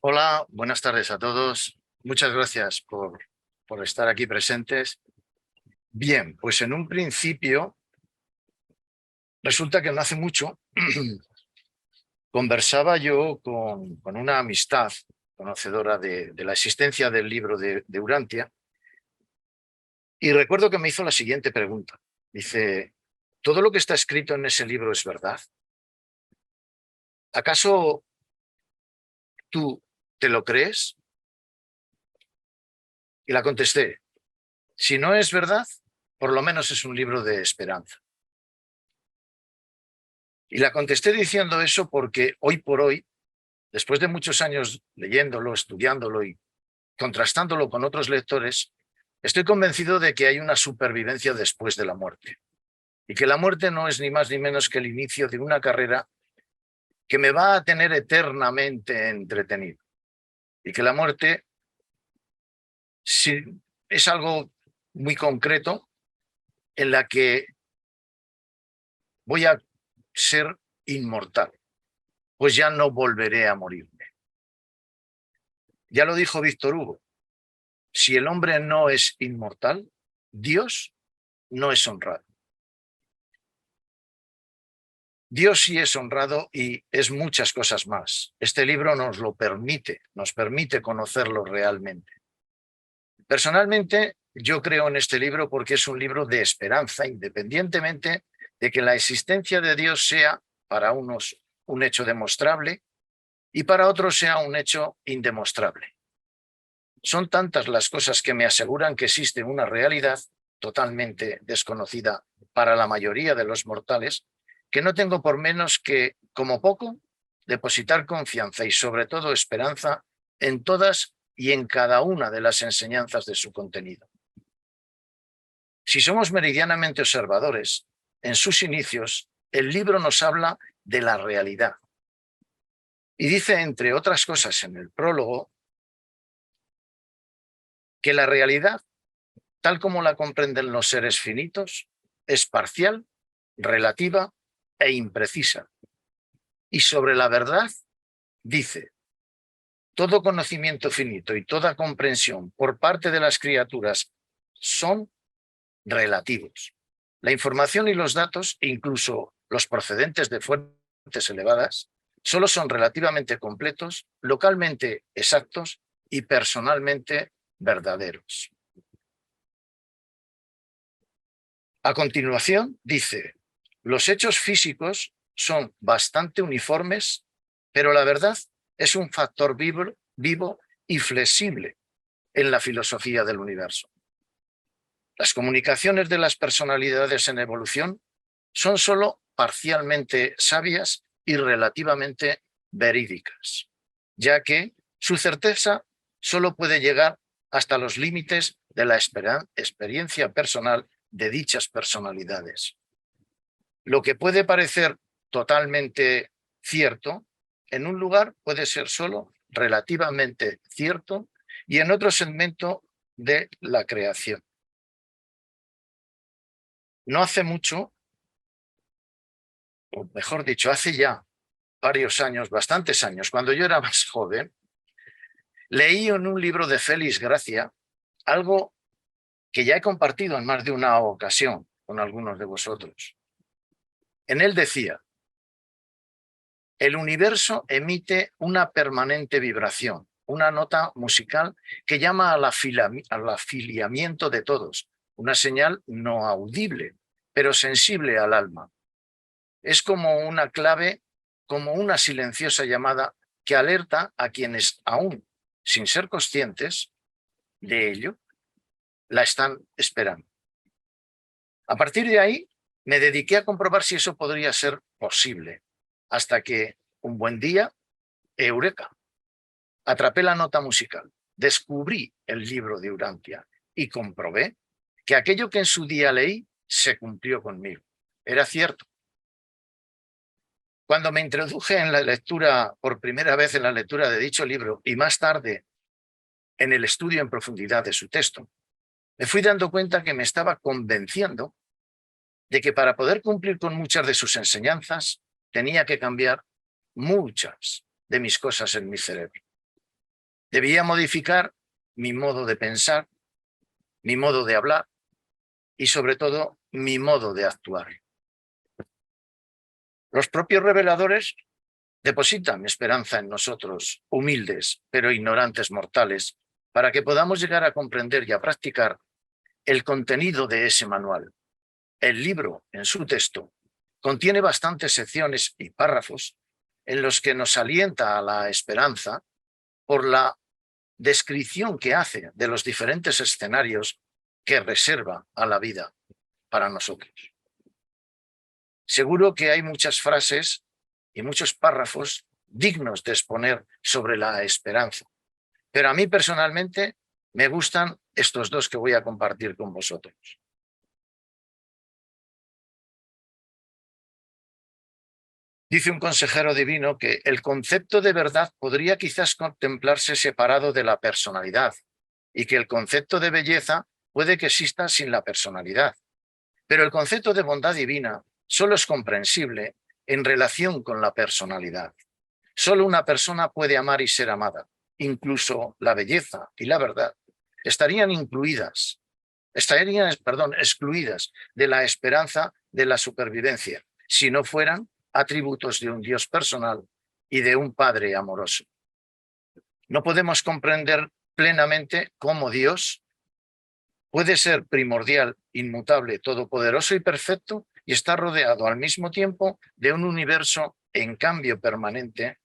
Hola, buenas tardes a todos. Muchas gracias por estar aquí presentes. Bien, pues en un principio resulta que no hace mucho conversaba yo con una amistad conocedora de la existencia del libro de Urantia y recuerdo que me hizo la siguiente pregunta. Dice, ¿todo lo que está escrito en ese libro es verdad? ¿Acaso tú te lo crees? Y la contesté, si no es verdad, por lo menos es un libro de esperanza. Y la contesté diciendo eso porque hoy por hoy, después de muchos años leyéndolo, estudiándolo y contrastándolo con otros lectores, estoy convencido de que hay una supervivencia después de la muerte. Y que la muerte no es ni más ni menos que el inicio de una carrera que me va a tener eternamente entretenido. Y que la muerte es algo muy concreto en la que voy a ser inmortal, pues ya no volveré a morirme. Ya lo dijo Víctor Hugo, si el hombre no es inmortal, Dios no es honrado. Dios sí es honrado y es muchas cosas más. Este libro nos lo permite, nos permite conocerlo realmente. Personalmente, yo creo en este libro porque es un libro de esperanza, independientemente de que la existencia de Dios sea para unos un hecho demostrable y para otros sea un hecho indemostrable. Son tantas las cosas que me aseguran que existe una realidad totalmente desconocida para la mayoría de los mortales, que no tengo por menos que, como poco, depositar confianza y sobre todo esperanza en todas y en cada una de las enseñanzas de su contenido. Si somos meridianamente observadores, en sus inicios, el libro nos habla de la realidad. Y dice, entre otras cosas, en el prólogo, que la realidad, tal como la comprenden los seres finitos, es parcial, relativa e imprecisa. Y sobre la verdad dice, todo conocimiento finito y toda comprensión por parte de las criaturas son relativos. La información y los datos, incluso los procedentes de fuentes elevadas, solo son relativamente completos, localmente exactos y personalmente verdaderos. A continuación, dice, los hechos físicos son bastante uniformes, pero la verdad es un factor vivo y flexible en la filosofía del universo. Las comunicaciones de las personalidades en evolución son solo parcialmente sabias y relativamente verídicas, ya que su certeza solo puede llegar hasta los límites de la experiencia personal de dichas personalidades. Lo que puede parecer totalmente cierto, en un lugar puede ser solo relativamente cierto y en otro segmento de la creación. No hace mucho, o mejor dicho, hace ya varios años, bastantes años, cuando yo era más joven, leí en un libro de Félix Gracia algo que ya he compartido en más de una ocasión con algunos de vosotros. En él decía, el universo emite una permanente vibración, una nota musical que llama al afiliamiento de todos, una señal no audible, pero sensible al alma. Es como una clave, como una silenciosa llamada que alerta a quienes aún, sin ser conscientes de ello, la están esperando. A partir de ahí, me dediqué a comprobar si eso podría ser posible, hasta que un buen día, eureka, atrapé la nota musical, descubrí el libro de Urantia y comprobé que aquello que en su día leí se cumplió conmigo. Era cierto. Cuando me introduje en la lectura, por primera vez en la lectura de dicho libro y más tarde en el estudio en profundidad de su texto, me fui dando cuenta que me estaba convenciendo de que para poder cumplir con muchas de sus enseñanzas tenía que cambiar muchas de mis cosas en mi cerebro. Debía modificar mi modo de pensar, mi modo de hablar y sobre todo mi modo de actuar. Los propios reveladores depositan esperanza en nosotros, humildes pero ignorantes mortales, para que podamos llegar a comprender y a practicar el contenido de ese manual. El libro, en su texto, contiene bastantes secciones y párrafos en los que nos alienta a la esperanza por la descripción que hace de los diferentes escenarios que reserva a la vida para nosotros. Seguro que hay muchas frases y muchos párrafos dignos de exponer sobre la esperanza, pero a mí personalmente me gustan estos dos que voy a compartir con vosotros. Dice un consejero divino que el concepto de verdad podría quizás contemplarse separado de la personalidad y que el concepto de belleza puede que exista sin la personalidad. Pero el concepto de bondad divina solo es comprensible en relación con la personalidad. Solo una persona puede amar y ser amada. Incluso la belleza y la verdad estarían excluidas de la esperanza de la supervivencia, si no fueran atributos de un Dios personal y de un Padre amoroso. No podemos comprender plenamente cómo Dios puede ser primordial, inmutable, todopoderoso y perfecto y está rodeado al mismo tiempo de un universo en cambio permanente,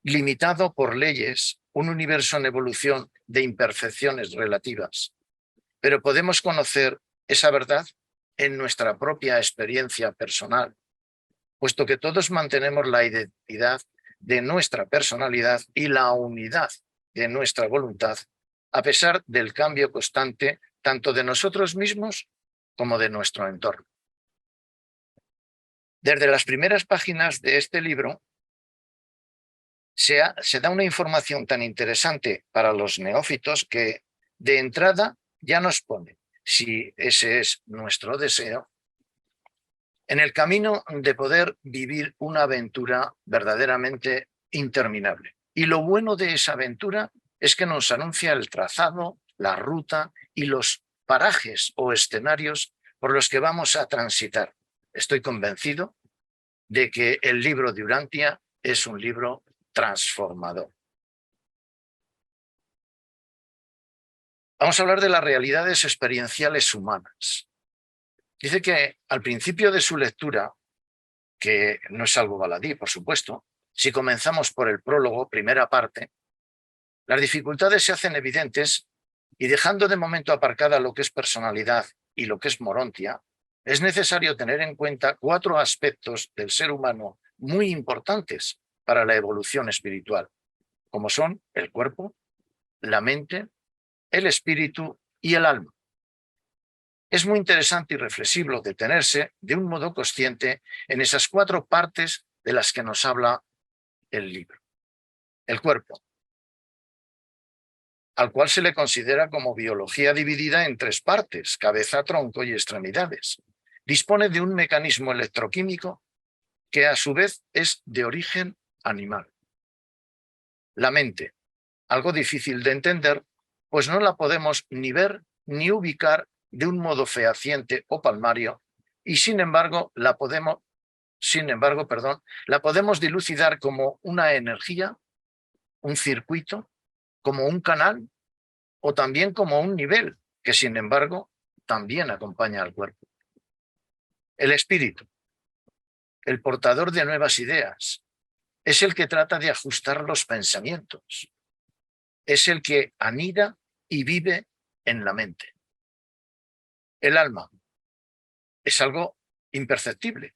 limitado por leyes, un universo en evolución de imperfecciones relativas. Pero podemos conocer esa verdad en nuestra propia experiencia personal, puesto que todos mantenemos la identidad de nuestra personalidad y la unidad de nuestra voluntad, a pesar del cambio constante tanto de nosotros mismos como de nuestro entorno. Desde las primeras páginas de este libro se da una información tan interesante para los neófitos que de entrada ya nos pone, si ese es nuestro deseo, en el camino de poder vivir una aventura verdaderamente interminable. Y lo bueno de esa aventura es que nos anuncia el trazado, la ruta y los parajes o escenarios por los que vamos a transitar. Estoy convencido de que el libro de Urantia es un libro transformador. Vamos a hablar de las realidades experienciales humanas. Dice que al principio de su lectura, que no es algo baladí, por supuesto, si comenzamos por el prólogo, primera parte, las dificultades se hacen evidentes y dejando de momento aparcada lo que es personalidad y lo que es morontia, es necesario tener en cuenta 4 aspectos del ser humano muy importantes para la evolución espiritual, como son el cuerpo, la mente, el espíritu y el alma. Es muy interesante y reflexivo detenerse de un modo consciente en esas 4 partes de las que nos habla el libro. El cuerpo, al cual se le considera como biología dividida en 3 partes, cabeza, tronco y extremidades. Dispone de un mecanismo electroquímico que a su vez es de origen animal. La mente, algo difícil de entender, pues no la podemos ni ver ni ubicar de un modo fehaciente o palmario, y sin embargo la podemos dilucidar como una energía, un circuito, como un canal o también como un nivel, que sin embargo también acompaña al cuerpo. El espíritu, el portador de nuevas ideas, es el que trata de ajustar los pensamientos, es el que anida y vive en la mente. El alma es algo imperceptible,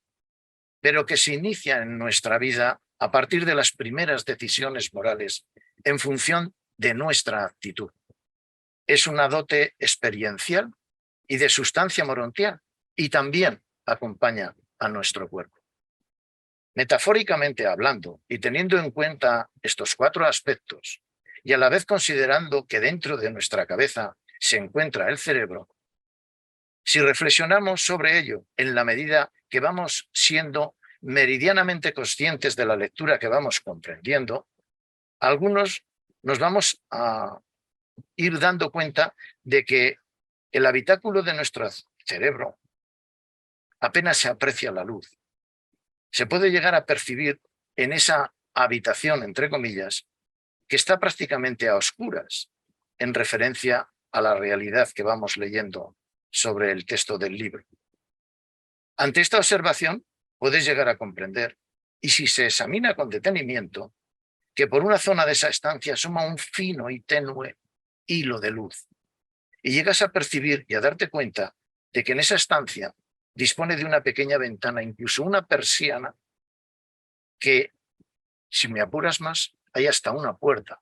pero que se inicia en nuestra vida a partir de las primeras decisiones morales en función de nuestra actitud. Es una dote experiencial y de sustancia morontial y también acompaña a nuestro cuerpo. Metafóricamente hablando y teniendo en cuenta estos 4 aspectos y a la vez considerando que dentro de nuestra cabeza se encuentra el cerebro, si reflexionamos sobre ello en la medida que vamos siendo meridianamente conscientes de la lectura que vamos comprendiendo, algunos nos vamos a ir dando cuenta de que el habitáculo de nuestro cerebro apenas se aprecia la luz. Se puede llegar a percibir en esa habitación, entre comillas, que está prácticamente a oscuras en referencia a la realidad que vamos leyendo sobre el texto del libro. Ante esta observación, puedes llegar a comprender, y si se examina con detenimiento, que por una zona de esa estancia asoma un fino y tenue hilo de luz. Y llegas a percibir y a darte cuenta de que en esa estancia dispone de una pequeña ventana, incluso una persiana, que, si me apuras más, hay hasta una puerta.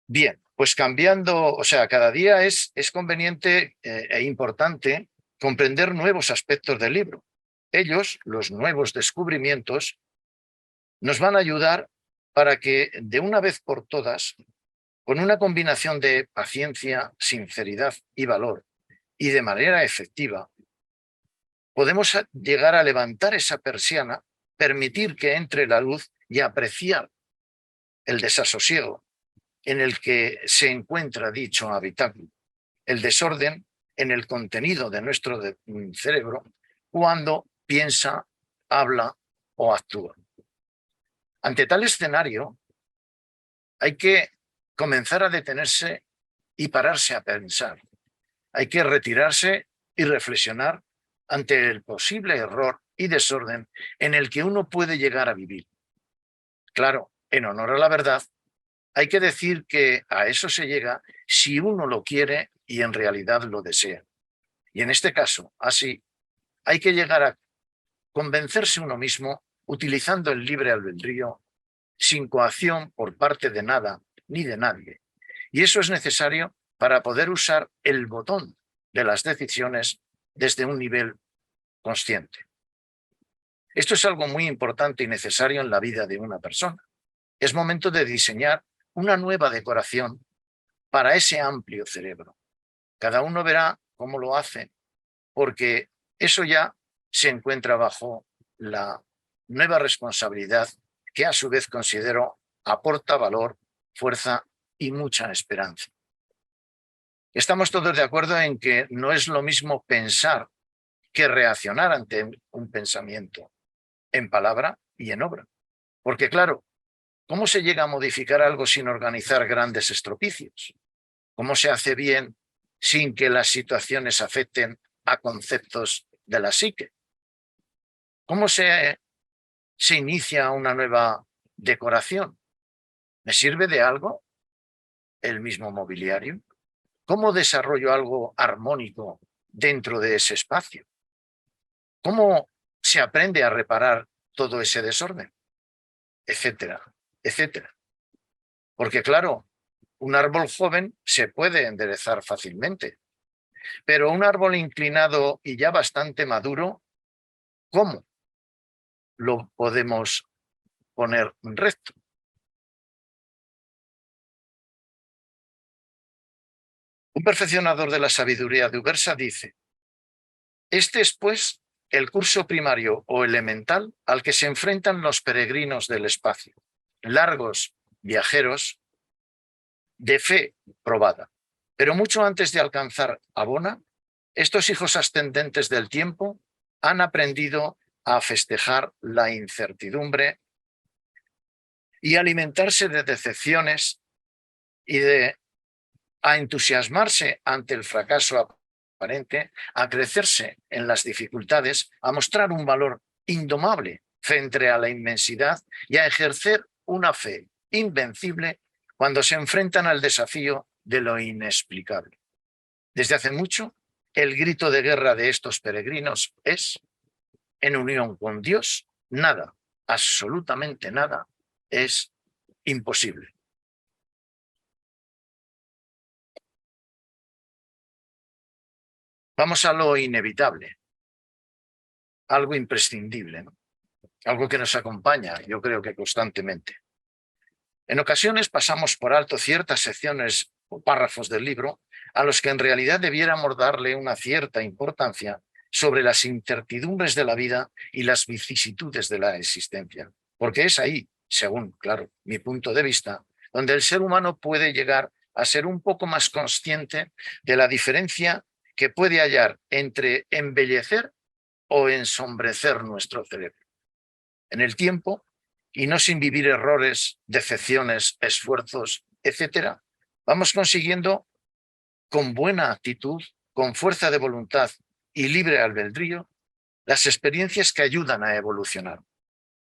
Bien, pues cambiando, o sea, cada día es conveniente e importante comprender nuevos aspectos del libro. Ellos, los nuevos descubrimientos, nos van a ayudar para que de una vez por todas, con una combinación de paciencia, sinceridad y valor, y de manera efectiva, podemos llegar a levantar esa persiana, permitir que entre la luz y apreciar el desasosiego en el que se encuentra dicho habitáculo, el desorden en el contenido de nuestro cerebro cuando piensa, habla o actúa. Ante tal escenario, hay que comenzar a detenerse y pararse a pensar. Hay que retirarse y reflexionar ante el posible error y desorden en el que uno puede llegar a vivir. Claro, en honor a la verdad, hay que decir que a eso se llega si uno lo quiere y en realidad lo desea. Y en este caso, así, hay que llegar a convencerse uno mismo utilizando el libre albedrío, sin coacción por parte de nada ni de nadie. Y eso es necesario para poder usar el botón de las decisiones desde un nivel consciente. Esto es algo muy importante y necesario en la vida de una persona. Es momento de diseñar una nueva decoración para ese amplio cerebro. Cada uno verá cómo lo hace, porque eso ya se encuentra bajo la nueva responsabilidad que a su vez considero aporta valor, fuerza y mucha esperanza. Estamos todos de acuerdo en que no es lo mismo pensar que reaccionar ante un pensamiento en palabra y en obra. Porque claro, ¿cómo se llega a modificar algo sin organizar grandes estropicios? ¿Cómo se hace bien sin que las situaciones afecten a conceptos de la psique? ¿Cómo se inicia una nueva decoración? ¿Me sirve de algo el mismo mobiliario? ¿Cómo desarrollo algo armónico dentro de ese espacio? ¿Cómo se aprende a reparar todo ese desorden? Etcétera, etcétera. Porque claro, un árbol joven se puede enderezar fácilmente, pero un árbol inclinado y ya bastante maduro, ¿cómo lo podemos poner recto? Un perfeccionador de la sabiduría de Ubersa dice: este es, pues, el curso primario o elemental al que se enfrentan los peregrinos del espacio, largos viajeros de fe probada. Pero mucho antes de alcanzar Abona, estos hijos ascendentes del tiempo han aprendido a festejar la incertidumbre y alimentarse de decepciones y a entusiasmarse ante el fracaso aparente, a crecerse en las dificultades, a mostrar un valor indomable frente a la inmensidad y a ejercer una fe invencible cuando se enfrentan al desafío de lo inexplicable. Desde hace mucho, el grito de guerra de estos peregrinos es: en unión con Dios, nada, absolutamente nada, es imposible. Vamos a lo inevitable, algo imprescindible, ¿no? Algo que nos acompaña, yo creo que constantemente. En ocasiones pasamos por alto ciertas secciones o párrafos del libro a los que en realidad debiéramos darle una cierta importancia sobre las incertidumbres de la vida y las vicisitudes de la existencia, porque es ahí según, claro, mi punto de vista, donde el ser humano puede llegar a ser un poco más consciente de la diferencia que puede hallar entre embellecer o ensombrecer nuestro cerebro. En el tiempo, y no sin vivir errores, decepciones, esfuerzos, etcétera, vamos consiguiendo con buena actitud, con fuerza de voluntad y libre albedrío, las experiencias que ayudan a evolucionar.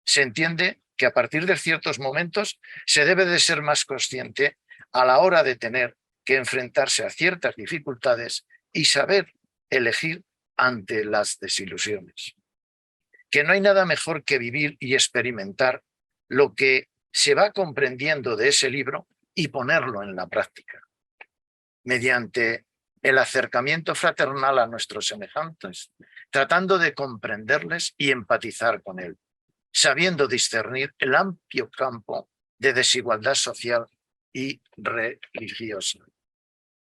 Se entiende que a partir de ciertos momentos se debe de ser más consciente a la hora de tener que enfrentarse a ciertas dificultades y saber elegir ante las desilusiones. Que no hay nada mejor que vivir y experimentar lo que se va comprendiendo de ese libro y ponerlo en la práctica, mediante el acercamiento fraternal a nuestros semejantes, tratando de comprenderles y empatizar con él, sabiendo discernir el amplio campo de desigualdad social y religiosa.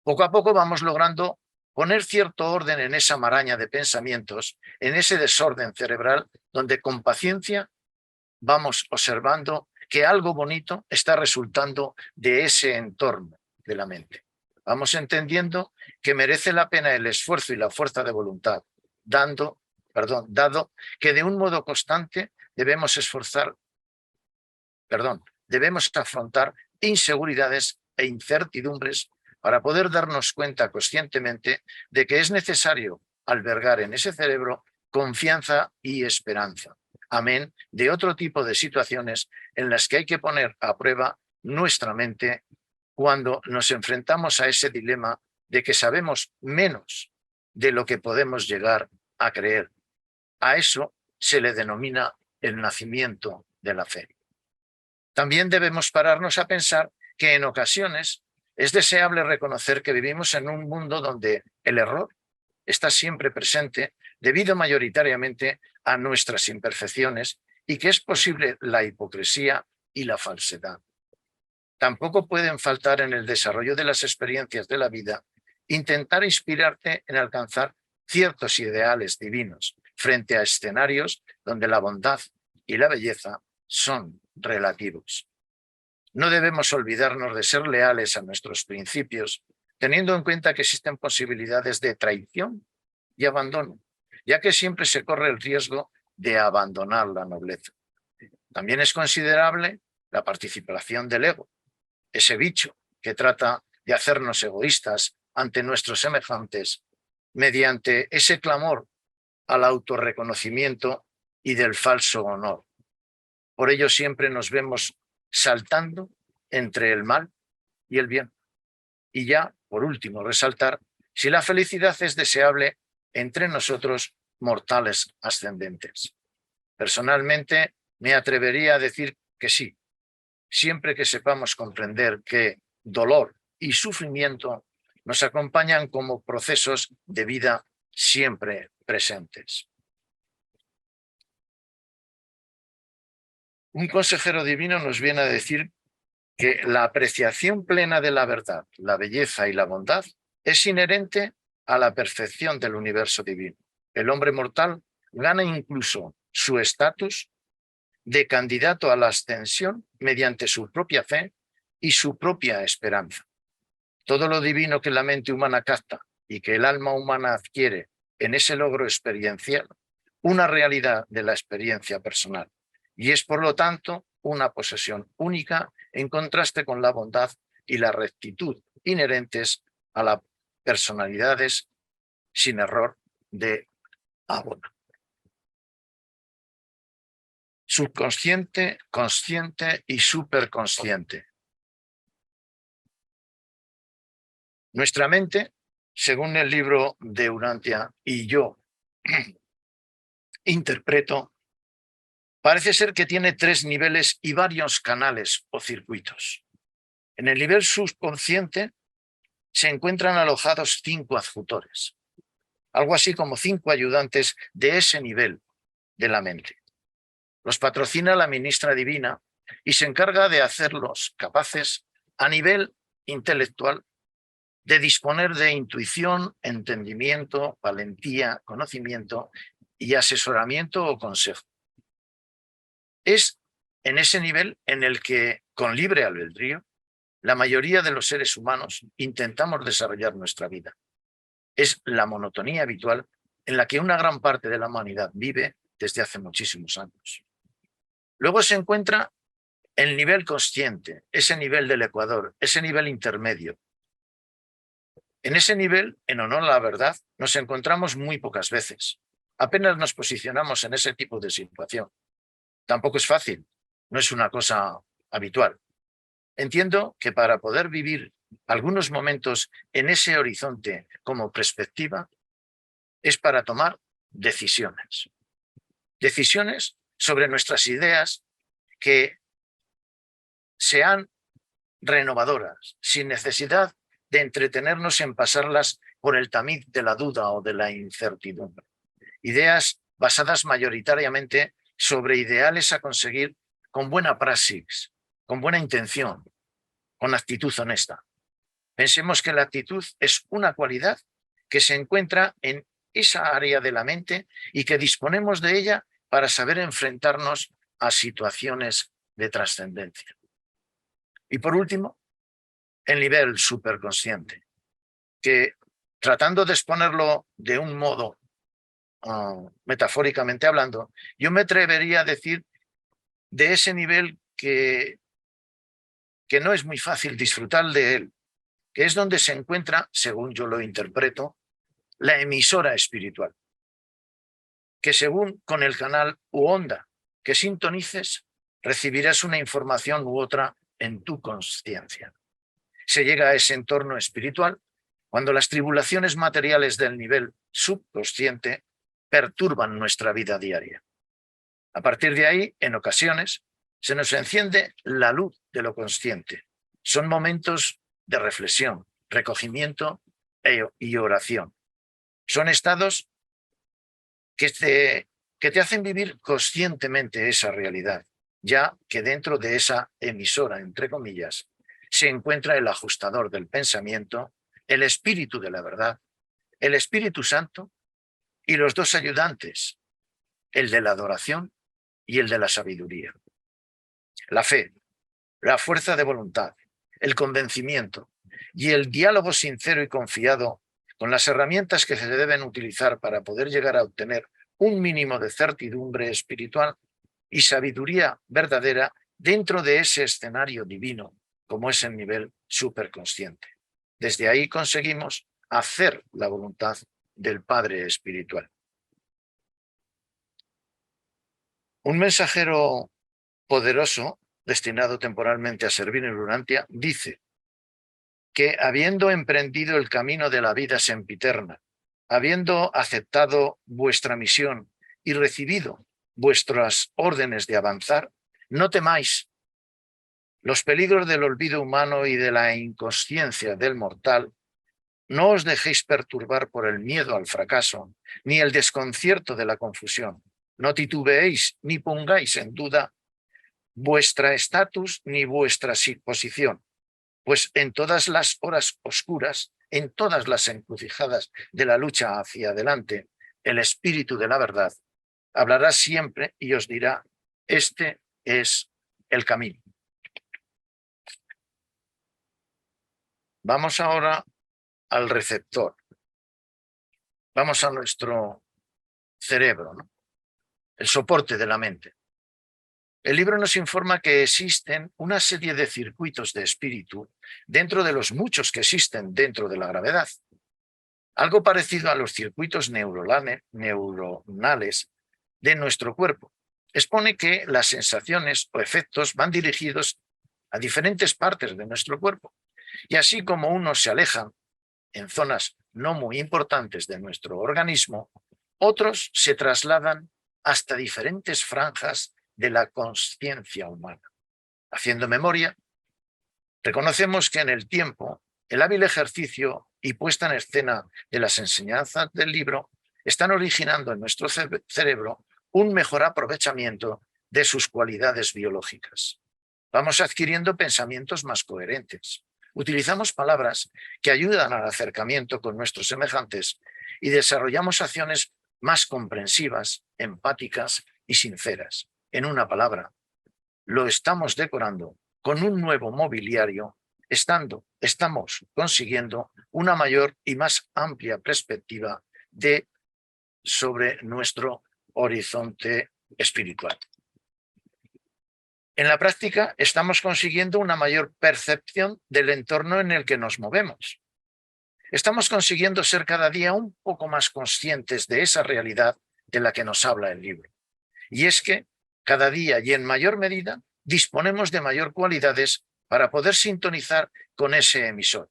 Poco a poco vamos logrando poner cierto orden en esa maraña de pensamientos, en ese desorden cerebral, donde con paciencia vamos observando que algo bonito está resultando de ese entorno de la mente. Vamos entendiendo que merece la pena el esfuerzo y la fuerza de voluntad, dado que de un modo constante debemos afrontar inseguridades e incertidumbres para poder darnos cuenta conscientemente de que es necesario albergar en ese cerebro confianza y esperanza. Amén de otro tipo de situaciones en las que hay que poner a prueba nuestra mente cuando nos enfrentamos a ese dilema de que sabemos menos de lo que podemos llegar a creer. A eso se le denomina el nacimiento de la fe. También debemos pararnos a pensar que en ocasiones es deseable reconocer que vivimos en un mundo donde el error está siempre presente debido mayoritariamente a nuestras imperfecciones y que es posible la hipocresía y la falsedad. Tampoco pueden faltar en el desarrollo de las experiencias de la vida intentar inspirarte en alcanzar ciertos ideales divinos frente a escenarios donde la bondad y la belleza son relativos. No debemos olvidarnos de ser leales a nuestros principios, teniendo en cuenta que existen posibilidades de traición y abandono, ya que siempre se corre el riesgo de abandonar la nobleza. También es considerable la participación del ego, ese bicho que trata de hacernos egoístas ante nuestros semejantes mediante ese clamor al autorreconocimiento y del falso honor. Por ello siempre nos vemos saltando entre el mal y el bien. Y ya, por último, resaltar si la felicidad es deseable entre nosotros mortales ascendentes. Personalmente, me atrevería a decir que sí, siempre que sepamos comprender que dolor y sufrimiento nos acompañan como procesos de vida siempre presentes. Un consejero divino nos viene a decir que la apreciación plena de la verdad, la belleza y la bondad es inherente a la perfección del universo divino. El hombre mortal gana incluso su estatus de candidato a la ascensión mediante su propia fe y su propia esperanza. Todo lo divino que la mente humana capta y que el alma humana adquiere en ese logro experiencial, una realidad de la experiencia personal. Y es, por lo tanto, una posesión única en contraste con la bondad y la rectitud inherentes a las personalidades sin error de Abona. Subconsciente, consciente y superconsciente. Nuestra mente, según el libro de Urantia y yo interpreto, parece ser que tiene 3 niveles y varios canales o circuitos. En el nivel subconsciente se encuentran alojados 5 adjutores, algo así como 5 ayudantes de ese nivel de la mente. Los patrocina la ministra divina y se encarga de hacerlos capaces a nivel intelectual de disponer de intuición, entendimiento, valentía, conocimiento y asesoramiento o consejo. Es en ese nivel en el que, con libre albedrío, la mayoría de los seres humanos intentamos desarrollar nuestra vida. Es la monotonía habitual en la que una gran parte de la humanidad vive desde hace muchísimos años. Luego se encuentra el nivel consciente, ese nivel del ecuador, ese nivel intermedio. En ese nivel, en honor a la verdad, nos encontramos muy pocas veces. Apenas nos posicionamos en ese tipo de situación. Tampoco es fácil, no es una cosa habitual. Entiendo que para poder vivir algunos momentos en ese horizonte como perspectiva es para tomar decisiones. Decisiones sobre nuestras ideas que sean renovadoras, sin necesidad de entretenernos en pasarlas por el tamiz de la duda o de la incertidumbre. Ideas basadas mayoritariamente sobre ideales a conseguir con buena praxis, con buena intención, con actitud honesta. Pensemos que la actitud es una cualidad que se encuentra en esa área de la mente y que disponemos de ella para saber enfrentarnos a situaciones de trascendencia. Y por último, el nivel superconsciente, que tratando de exponerlo de un modo metafóricamente hablando, yo me atrevería a decir de ese nivel que no es muy fácil disfrutar de él, que es donde se encuentra, según yo lo interpreto, la emisora espiritual, que según con el canal u onda que sintonices, recibirás una información u otra en tu consciencia. Se llega a ese entorno espiritual cuando las tribulaciones materiales del nivel subconsciente perturban nuestra vida diaria. A partir de ahí, en ocasiones, se nos enciende la luz de lo consciente. Son momentos de reflexión, recogimiento y oración. Son estados que te hacen vivir conscientemente esa realidad, ya que dentro de esa emisora, entre comillas, se encuentra el ajustador del pensamiento, el espíritu de la verdad, el Espíritu Santo y los dos ayudantes, el de la adoración y el de la sabiduría. La fe, la fuerza de voluntad, el convencimiento y el diálogo sincero y confiado con las herramientas que se deben utilizar para poder llegar a obtener un mínimo de certidumbre espiritual y sabiduría verdadera dentro de ese escenario divino, como es el nivel superconsciente. Desde ahí conseguimos hacer la voluntad del Padre espiritual. Un mensajero poderoso, destinado temporalmente a servir en Urantia, dice que habiendo emprendido el camino de la vida sempiterna, habiendo aceptado vuestra misión y recibido vuestras órdenes de avanzar, no temáis los peligros del olvido humano y de la inconsciencia del mortal. No os dejéis perturbar por el miedo al fracaso, ni el desconcierto de la confusión. No titubeéis ni pongáis en duda vuestra estatus ni vuestra posición, pues en todas las horas oscuras, en todas las encrucijadas de la lucha hacia adelante, el espíritu de la verdad hablará siempre y os dirá, este es el camino. Vamos ahora al receptor. Vamos a nuestro cerebro, ¿no? El soporte de la mente. El libro nos informa que existen una serie de circuitos de espíritu dentro de los muchos que existen dentro de la gravedad. Algo parecido a los circuitos neuronales de nuestro cuerpo. Expone que las sensaciones o efectos van dirigidos a diferentes partes de nuestro cuerpo. Y así como unos se alejan en zonas no muy importantes de nuestro organismo, otros se trasladan hasta diferentes franjas de la consciencia humana. Haciendo memoria, reconocemos que en el tiempo, el hábil ejercicio y puesta en escena de las enseñanzas del libro están originando en nuestro cerebro un mejor aprovechamiento de sus cualidades biológicas. Vamos adquiriendo pensamientos más coherentes. Utilizamos palabras que ayudan al acercamiento con nuestros semejantes y desarrollamos acciones más comprensivas, empáticas y sinceras. En una palabra, lo estamos decorando con un nuevo mobiliario, estamos consiguiendo una mayor y más amplia perspectiva sobre nuestro horizonte espiritual. En la práctica estamos consiguiendo una mayor percepción del entorno en el que nos movemos. Estamos consiguiendo ser cada día un poco más conscientes de esa realidad de la que nos habla el libro. Y es que cada día y en mayor medida disponemos de mayor cualidades para poder sintonizar con ese emisor,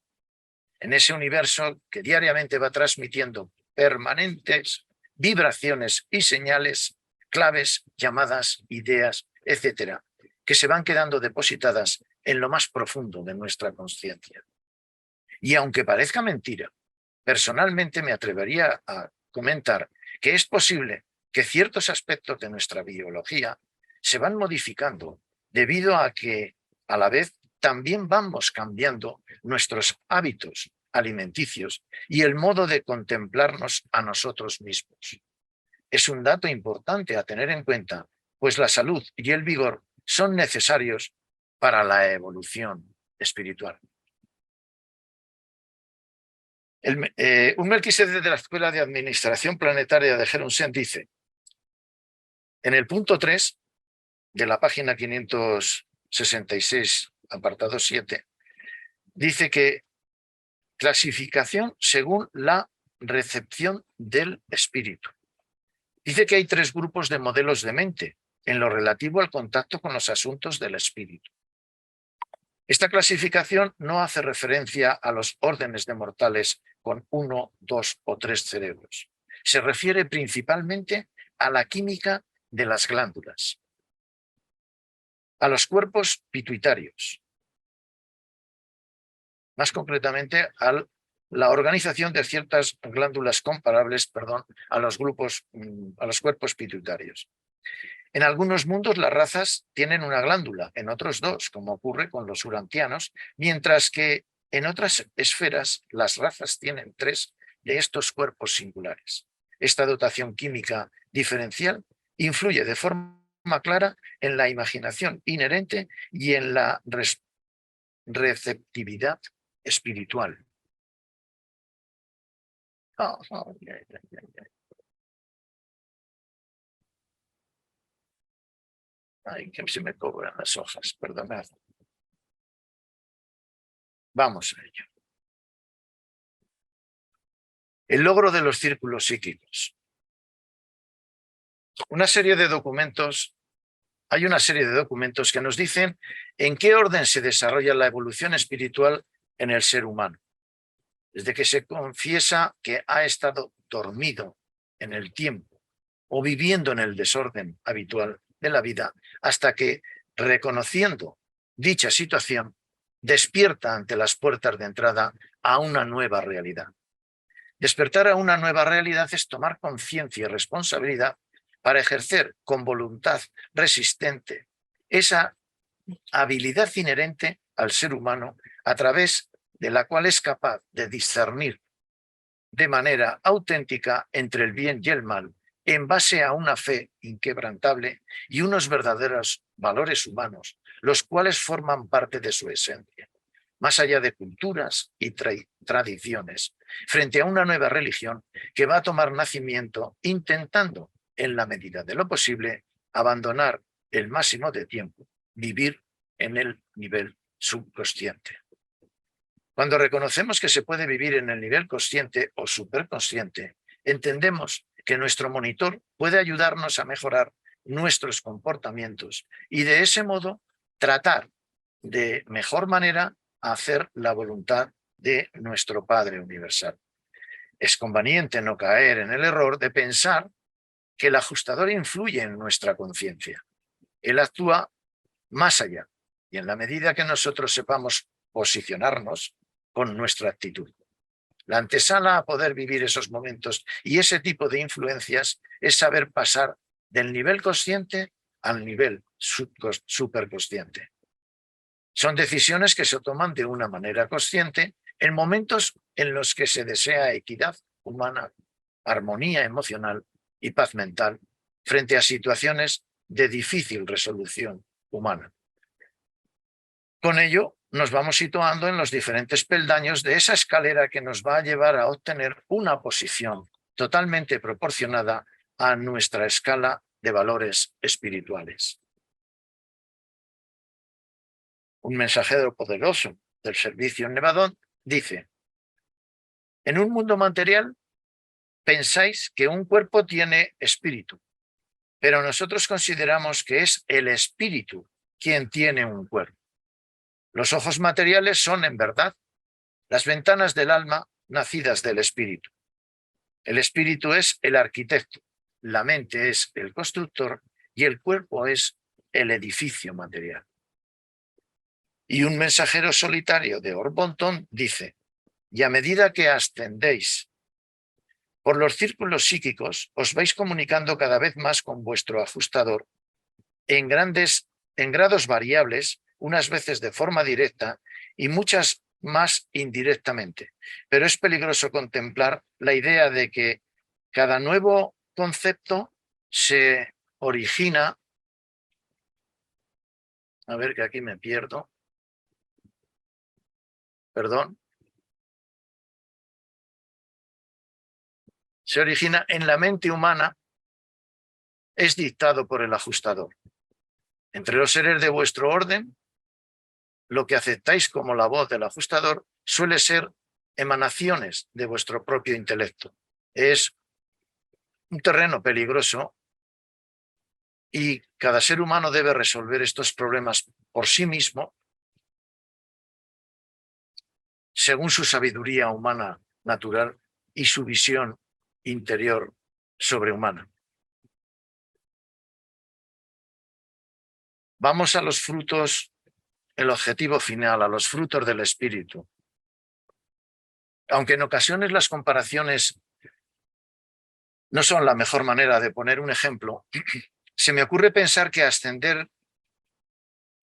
en ese universo que diariamente va transmitiendo permanentes vibraciones y señales, claves, llamadas, ideas, etcétera, que se van quedando depositadas en lo más profundo de nuestra conciencia. Y aunque parezca mentira, personalmente me atrevería a comentar que es posible que ciertos aspectos de nuestra biología se van modificando debido a que, a la vez, también vamos cambiando nuestros hábitos alimenticios y el modo de contemplarnos a nosotros mismos. Es un dato importante a tener en cuenta, pues la salud y el vigor son necesarios para la evolución espiritual. Un Melquisedec de la Escuela de Administración Planetaria de Jerusalén dice, en el punto 3 de la página 566, apartado 7, dice que clasificación según la recepción del espíritu. Dice que hay 3 grupos de modelos de mente en lo relativo al contacto con los asuntos del espíritu. Esta clasificación no hace referencia a los órdenes de mortales con 1, 2 o 3 cerebros. Se refiere principalmente a la química de las glándulas, a los cuerpos pituitarios, más concretamente a la organización de ciertas glándulas comparables, a los cuerpos pituitarios. En algunos mundos las razas tienen una glándula, en otros 2, como ocurre con los urantianos, mientras que en otras esferas las razas tienen 3 de estos cuerpos singulares. Esta dotación química diferencial influye de forma clara en la imaginación inherente y en la receptividad espiritual. Ay, que se me cobran las hojas, perdonad. Vamos a ello. El logro de los círculos psíquicos. Hay una serie de documentos que nos dicen en qué orden se desarrolla la evolución espiritual en el ser humano. Desde que se confiesa que ha estado dormido en el tiempo o viviendo en el desorden habitual de la vida, hasta que, reconociendo dicha situación, despierta ante las puertas de entrada a una nueva realidad. Despertar a una nueva realidad es tomar conciencia y responsabilidad para ejercer con voluntad resistente esa habilidad inherente al ser humano a través de la cual es capaz de discernir de manera auténtica entre el bien y el mal en base a una fe inquebrantable y unos verdaderos valores humanos, los cuales forman parte de su esencia, más allá de culturas y tradiciones, frente a una nueva religión que va a tomar nacimiento intentando, en la medida de lo posible, abandonar el máximo de tiempo, vivir en el nivel subconsciente. Cuando reconocemos que se puede vivir en el nivel consciente o superconsciente, entendemos que nuestro monitor puede ayudarnos a mejorar nuestros comportamientos y de ese modo tratar de mejor manera a hacer la voluntad de nuestro Padre Universal. Es conveniente no caer en el error de pensar que el ajustador influye en nuestra conciencia. Él actúa más allá y en la medida que nosotros sepamos posicionarnos con nuestra actitud. La antesala a poder vivir esos momentos y ese tipo de influencias es saber pasar del nivel consciente al nivel superconsciente. Son decisiones que se toman de una manera consciente en momentos en los que se desea equidad humana, armonía emocional y paz mental frente a situaciones de difícil resolución humana. Con ello nos vamos situando en los diferentes peldaños de esa escalera que nos va a llevar a obtener una posición totalmente proporcionada a nuestra escala de valores espirituales. Un mensajero poderoso del servicio en Nevadón dice: en un mundo material pensáis que un cuerpo tiene espíritu, pero nosotros consideramos que es el espíritu quien tiene un cuerpo. Los ojos materiales son, en verdad, las ventanas del alma nacidas del espíritu. El espíritu es el arquitecto, la mente es el constructor y el cuerpo es el edificio material. Y un mensajero solitario de Orbonton dice: y a medida que ascendéis por los círculos psíquicos, os vais comunicando cada vez más con vuestro ajustador en grados variables, unas veces de forma directa y muchas más indirectamente. Pero es peligroso contemplar la idea de que cada nuevo concepto se origina... A ver, que aquí me pierdo. Perdón. Se origina en la mente humana, es dictado por el ajustador. Entre los seres de vuestro orden, lo que aceptáis como la voz del ajustador suele ser emanaciones de vuestro propio intelecto. Es un terreno peligroso y cada ser humano debe resolver estos problemas por sí mismo, según su sabiduría humana natural y su visión interior sobrehumana. Vamos a los frutos, el objetivo final, a los frutos del espíritu. Aunque en ocasiones las comparaciones no son la mejor manera de poner un ejemplo, se me ocurre pensar que ascender,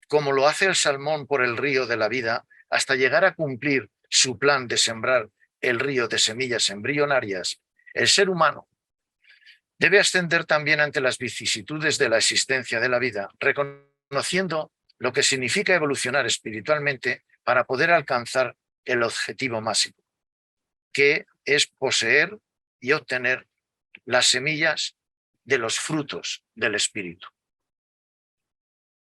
como lo hace el salmón por el río de la vida, hasta llegar a cumplir su plan de sembrar el río de semillas embrionarias, el ser humano debe ascender también ante las vicisitudes de la existencia de la vida, reconociendo lo que significa evolucionar espiritualmente para poder alcanzar el objetivo máximo, que es poseer y obtener las semillas de los frutos del espíritu.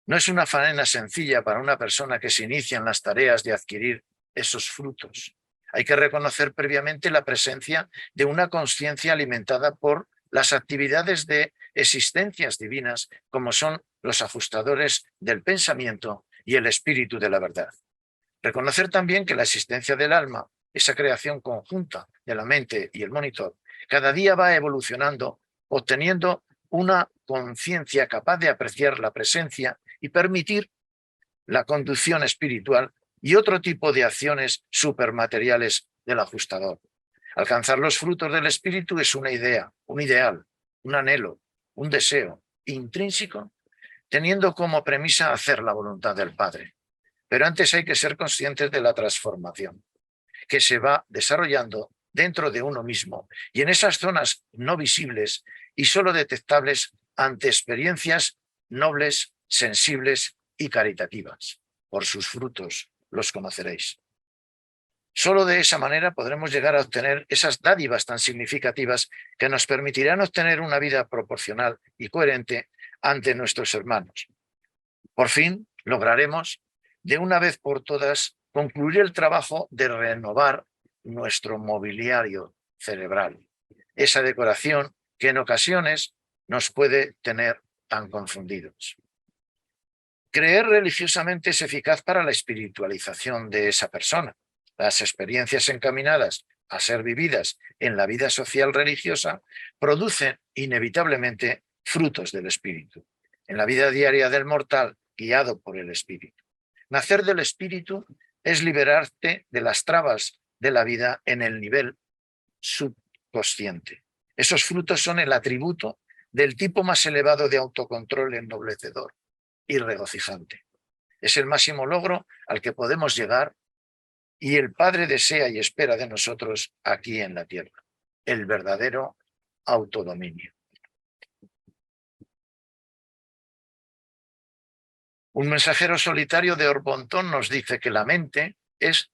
No es una faena sencilla para una persona que se inicia en las tareas de adquirir esos frutos. Hay que reconocer previamente la presencia de una conciencia alimentada por las actividades de existencias divinas, como son los ajustadores del pensamiento y el espíritu de la verdad. Reconocer también que la existencia del alma, esa creación conjunta de la mente y el monitor, cada día va evolucionando, obteniendo una conciencia capaz de apreciar la presencia y permitir la conducción espiritual y otro tipo de acciones supermateriales del ajustador. Alcanzar los frutos del espíritu es una idea, un ideal, un anhelo, un deseo intrínseco, teniendo como premisa hacer la voluntad del Padre. Pero antes hay que ser conscientes de la transformación que se va desarrollando dentro de uno mismo y en esas zonas no visibles y solo detectables ante experiencias nobles, sensibles y caritativas. Por sus frutos los conoceréis. Solo de esa manera podremos llegar a obtener esas dádivas tan significativas que nos permitirán obtener una vida proporcional y coherente ante nuestros hermanos. Por fin lograremos, de una vez por todas, concluir el trabajo de renovar nuestro mobiliario cerebral, esa decoración que en ocasiones nos puede tener tan confundidos. Creer religiosamente es eficaz para la espiritualización de esa persona. Las experiencias encaminadas a ser vividas en la vida social religiosa producen inevitablemente frutos del espíritu. En la vida diaria del mortal, guiado por el espíritu. Nacer del espíritu es liberarte de las trabas de la vida en el nivel subconsciente. Esos frutos son el atributo del tipo más elevado de autocontrol ennoblecedor y regocijante. Es el máximo logro al que podemos llegar y el Padre desea y espera de nosotros aquí en la tierra, el verdadero autodominio. Un mensajero solitario de Orbontón nos dice que la mente es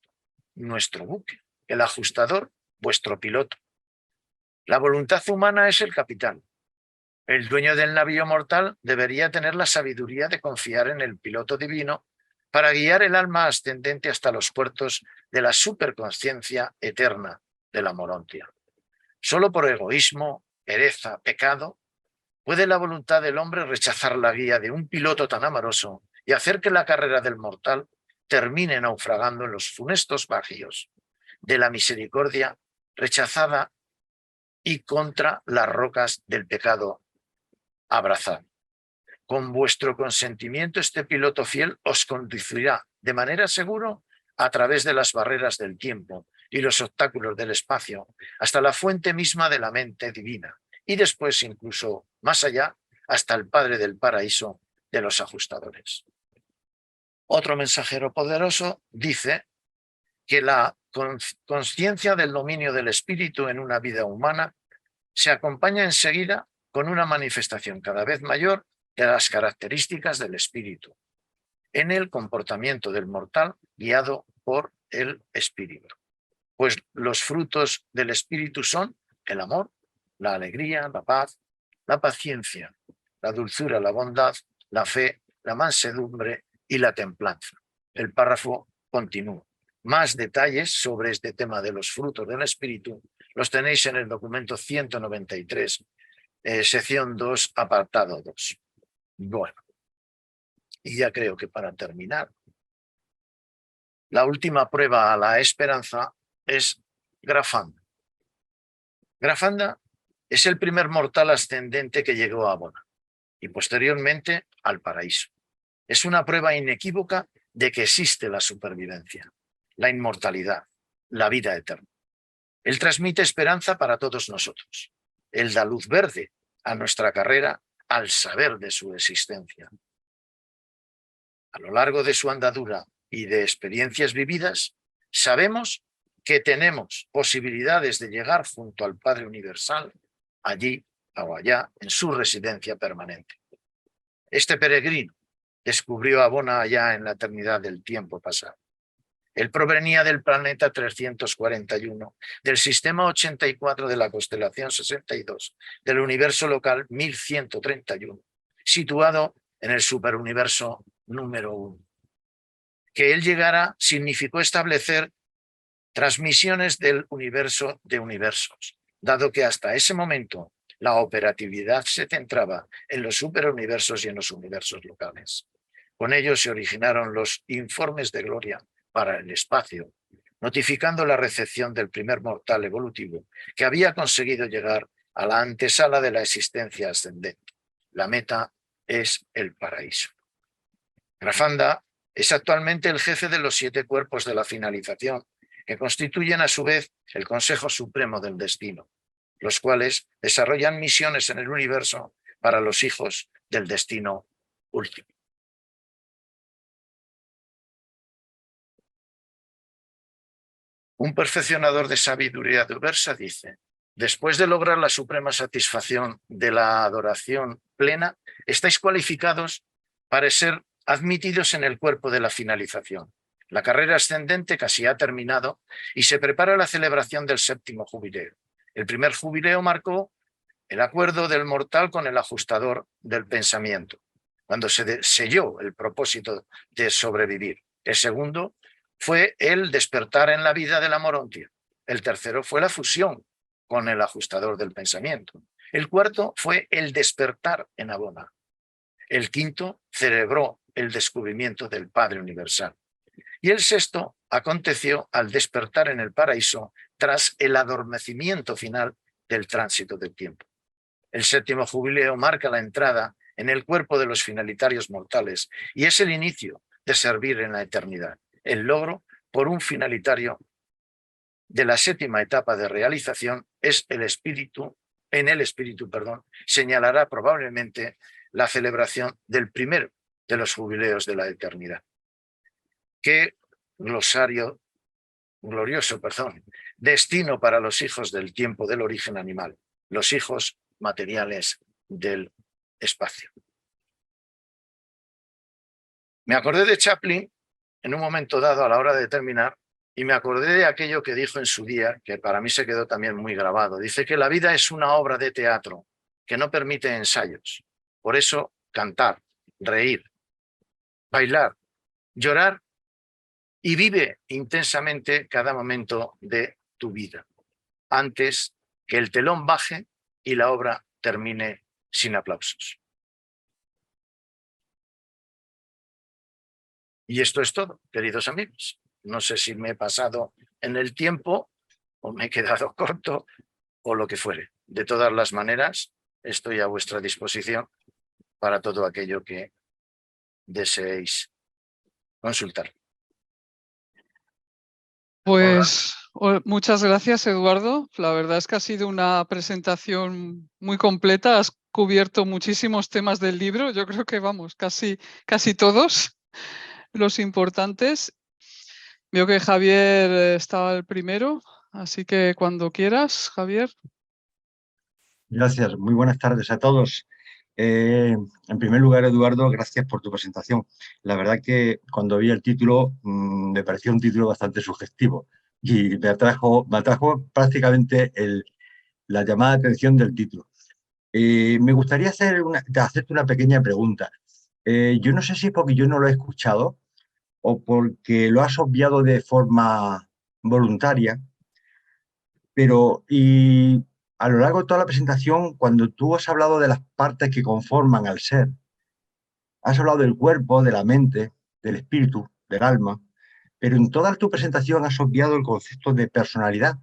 nuestro buque, el ajustador, vuestro piloto. La voluntad humana es el capitán. El dueño del navío mortal debería tener la sabiduría de confiar en el piloto divino para guiar el alma ascendente hasta los puertos de la superconsciencia eterna de la Morontia. Solo por egoísmo, pereza, pecado, puede la voluntad del hombre rechazar la guía de un piloto tan amoroso y hacer que la carrera del mortal termine naufragando en los funestos vacíos de la misericordia rechazada y contra las rocas del pecado abrazado. Con vuestro consentimiento, este piloto fiel os conducirá de manera segura a través de las barreras del tiempo y los obstáculos del espacio hasta la fuente misma de la mente divina y después incluso más allá hasta el Padre del paraíso de los ajustadores. Otro mensajero poderoso dice que la conciencia del dominio del espíritu en una vida humana se acompaña enseguida con una manifestación cada vez mayor de las características del espíritu en el comportamiento del mortal guiado por el espíritu. Pues los frutos del espíritu son el amor, la alegría, la paz, la paciencia, la dulzura, la bondad, la fe, la mansedumbre y la templanza. El párrafo continúa. Más detalles sobre este tema de los frutos del espíritu los tenéis en el documento 193, sección 2, apartado 2. Bueno, y ya creo que para terminar, la última prueba a la esperanza es Grafanda. Grafanda es el primer mortal ascendente que llegó a Abona y posteriormente al paraíso. Es una prueba inequívoca de que existe la supervivencia, la inmortalidad, la vida eterna. Él transmite esperanza para todos nosotros. Él da luz verde a nuestra carrera al saber de su existencia. A lo largo de su andadura y de experiencias vividas, sabemos que tenemos posibilidades de llegar junto al Padre Universal, allí o allá, en su residencia permanente. Este peregrino descubrió a Abona allá en la eternidad del tiempo pasado. Él provenía del planeta 341, del sistema 84 de la constelación 62, del universo local 1131, situado en el superuniverso número 1. Que él llegara significó establecer transmisiones del universo de universos, dado que hasta ese momento la operatividad se centraba en los superuniversos y en los universos locales. Con ello se originaron los informes de gloria para el espacio, notificando la recepción del primer mortal evolutivo que había conseguido llegar a la antesala de la existencia ascendente. La meta es el paraíso. Grafanda es actualmente el jefe de los 7 cuerpos de la finalización, que constituyen a su vez el Consejo Supremo del Destino, los cuales desarrollan misiones en el universo para los hijos del destino último. Un perfeccionador de sabiduría diversa dice: después de lograr la suprema satisfacción de la adoración plena, estáis cualificados para ser admitidos en el cuerpo de la finalización. La carrera ascendente casi ha terminado y se prepara la celebración del 7º jubileo. El primer jubileo marcó el acuerdo del mortal con el ajustador del pensamiento, cuando se selló el propósito de sobrevivir. El segundo fue el despertar en la vida de la Morontia. El tercero fue la fusión con el ajustador del pensamiento. El cuarto fue el despertar en Abona. El quinto celebró el descubrimiento del Padre Universal. Y el sexto aconteció al despertar en el paraíso tras el adormecimiento final del tránsito del tiempo. El 7º jubileo marca la entrada en el cuerpo de los finalitarios mortales y es el inicio de servir en la eternidad. El logro por un finalitario de la 7ª etapa de realización es el espíritu, señalará probablemente la celebración del primero de los jubileos de la eternidad. Qué glorioso, destino para los hijos del tiempo del origen animal, los hijos materiales del espacio. Me acordé de Chaplin en un momento dado a la hora de terminar y me acordé de aquello que dijo en su día, que para mí se quedó también muy grabado. Dice que la vida es una obra de teatro que no permite ensayos. Por eso, cantar, reír, bailar, llorar y vive intensamente cada momento de tu vida, antes que el telón baje y la obra termine sin aplausos. Y esto es todo, queridos amigos. No sé si me he pasado en el tiempo o me he quedado corto o lo que fuere. De todas las maneras, estoy a vuestra disposición para todo aquello que deseéis consultar. Hola. Pues muchas gracias, Eduardo. La verdad es que ha sido una presentación muy completa. Has cubierto muchísimos temas del libro. Yo creo que, vamos, casi todos los importantes. Veo que Javier estaba el primero, así que cuando quieras, Javier. Gracias, muy buenas tardes a todos. En primer lugar, Eduardo, gracias por tu presentación. La verdad que cuando vi el título me pareció un título bastante sugestivo y me atrajo prácticamente la llamada de atención del título. Me gustaría hacerte una pequeña pregunta. Yo no sé si es porque yo no lo he escuchado o porque lo has obviado de forma voluntaria, pero a lo largo de toda la presentación, cuando tú has hablado de las partes que conforman al ser, has hablado del cuerpo, de la mente, del espíritu, del alma, pero en toda tu presentación has obviado el concepto de personalidad,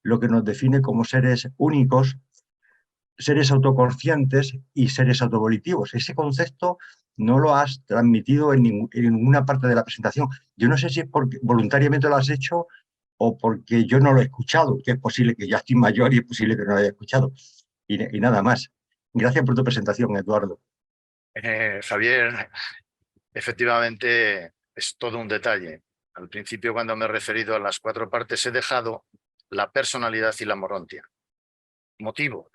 lo que nos define como seres únicos, seres autoconscientes y seres autovolitivos. Ese concepto no lo has transmitido en ninguna parte de la presentación. Yo no sé si es porque voluntariamente lo has hecho o porque yo no lo he escuchado, que es posible que ya estoy mayor y es posible que no lo haya escuchado. Y nada más. Gracias por tu presentación, Eduardo. Javier, efectivamente es todo un detalle. Al principio, cuando me he referido a las 4 partes, he dejado la personalidad y la morontia. ¿Motivo?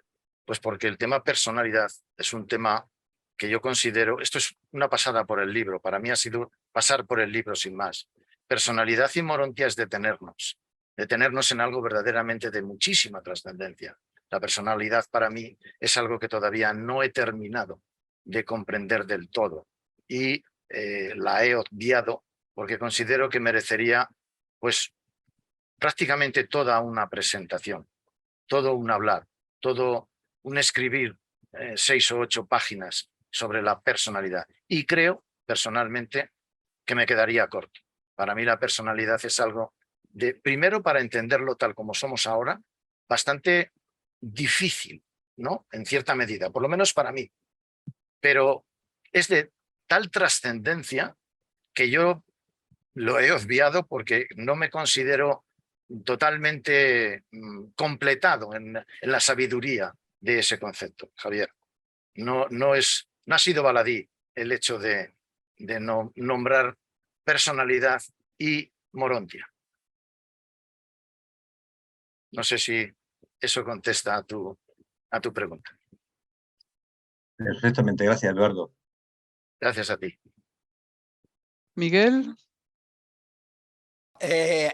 Pues porque el tema personalidad es un tema que yo considero, esto es una pasada por el libro, para mí ha sido pasar por el libro sin más. Personalidad y morontia es detenernos en algo verdaderamente de muchísima trascendencia. La personalidad para mí es algo que todavía no he terminado de comprender del todo y la he obviado porque considero que merecería pues prácticamente toda una presentación, todo un hablar, todo un escribir 6 o 8 páginas sobre la personalidad. Y creo, personalmente, que me quedaría corto. Para mí la personalidad es algo de, primero, para entenderlo tal como somos ahora, bastante difícil, ¿no? En cierta medida, por lo menos para mí. Pero es de tal trascendencia que yo lo he obviado porque no me considero totalmente completado en la sabiduría de ese concepto, Javier. No ha sido baladí el hecho de nombrar personalidad y morontia. No sé si eso contesta a tu pregunta. Perfectamente, gracias, Eduardo. Gracias a ti. Miguel.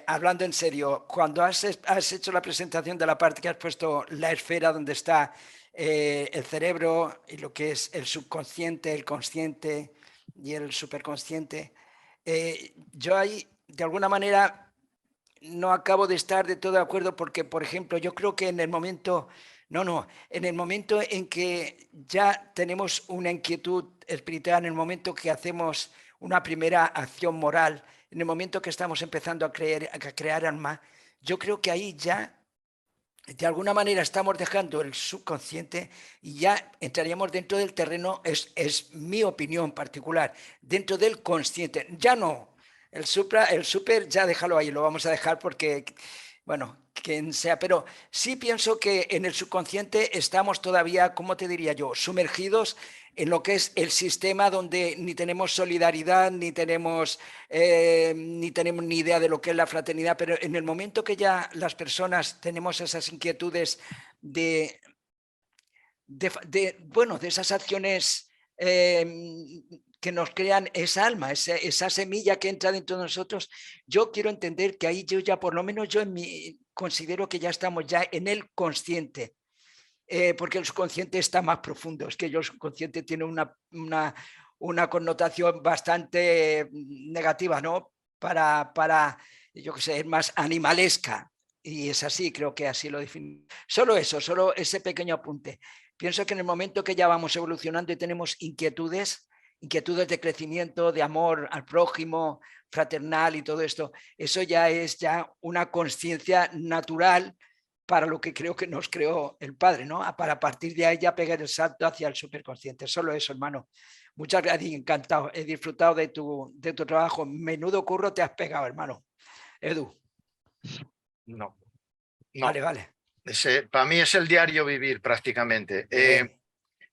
Hablando en serio, cuando has hecho la presentación de la parte que has puesto la esfera donde está el cerebro y lo que es el subconsciente, el consciente y el superconsciente, yo ahí de alguna manera no acabo de estar de todo de acuerdo porque, por ejemplo, yo creo que en el momento, en el momento en que ya tenemos una inquietud espiritual, en el momento que hacemos una primera acción moral, en el momento que estamos empezando a crear alma, yo creo que ahí ya de alguna manera estamos dejando el subconsciente y ya entraríamos dentro del terreno, es mi opinión particular, dentro del consciente. Ya no, el super ya déjalo ahí, lo vamos a dejar porque, bueno, quien sea, pero sí pienso que en el subconsciente estamos todavía, ¿cómo te diría yo?, sumergidos en lo que es el sistema donde ni tenemos solidaridad, ni tenemos ni idea de lo que es la fraternidad, pero en el momento que ya las personas tenemos esas inquietudes bueno, de esas acciones que nos crean esa alma, esa semilla que entra dentro de nosotros. Yo quiero entender que ahí yo ya, por lo menos yo considero que ya estamos ya en el consciente, porque el subconsciente está más profundo. Es que el subconsciente tiene una connotación bastante negativa, ¿no? Para yo qué sé, es más animalesca. Y es así, creo que así lo defino. Solo eso, solo ese pequeño apunte. Pienso que en el momento que ya vamos evolucionando y tenemos inquietudes de crecimiento, de amor al prójimo, fraternal y todo esto, eso ya es ya una conciencia natural para lo que creo que nos creó el Padre, ¿no? Para partir de ahí ya pegar el salto hacia el superconsciente. Solo eso, hermano. Muchas gracias, encantado. He disfrutado de tu trabajo. Menudo curro te has pegado, hermano. Edu. No. Vale. Para mí es el diario vivir prácticamente.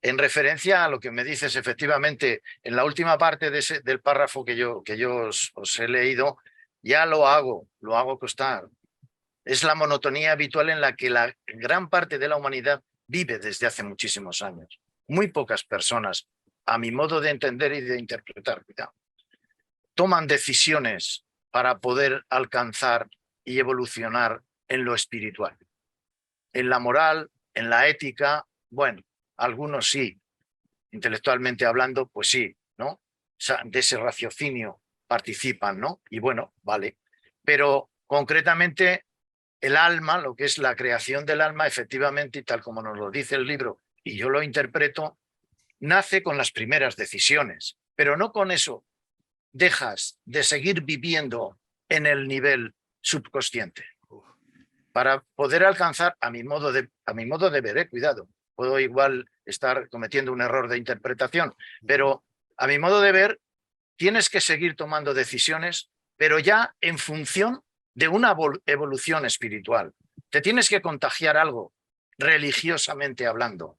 En referencia a lo que me dices, efectivamente, en la última parte del párrafo que yo os he leído, ya lo hago constar. Es la monotonía habitual en la que la gran parte de la humanidad vive desde hace muchísimos años. Muy pocas personas, a mi modo de entender y de interpretar, toman decisiones para poder alcanzar y evolucionar en lo espiritual. En la moral, en la ética, bueno, algunos sí, intelectualmente hablando, pues sí, ¿no? O sea, de ese raciocinio participan, ¿no? Y bueno, vale. Pero concretamente el alma, lo que es la creación del alma, efectivamente, y tal como nos lo dice el libro, y yo lo interpreto, nace con las primeras decisiones, pero no con eso dejas de seguir viviendo en el nivel subconsciente. Para poder alcanzar, a mi modo de ver, cuidado, puedo igual estar cometiendo un error de interpretación, pero a mi modo de ver, tienes que seguir tomando decisiones, pero ya en función de una evolución espiritual. Te tienes que contagiar algo, religiosamente hablando.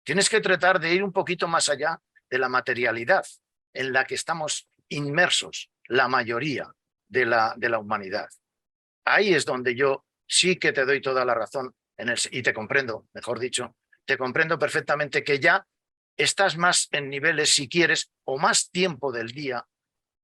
Tienes que tratar de ir un poquito más allá de la materialidad en la que estamos inmersos, la mayoría de la humanidad. Ahí es donde yo sí que te doy toda la razón y te comprendo, mejor dicho, te comprendo perfectamente que ya estás más en niveles, si quieres, o más tiempo del día,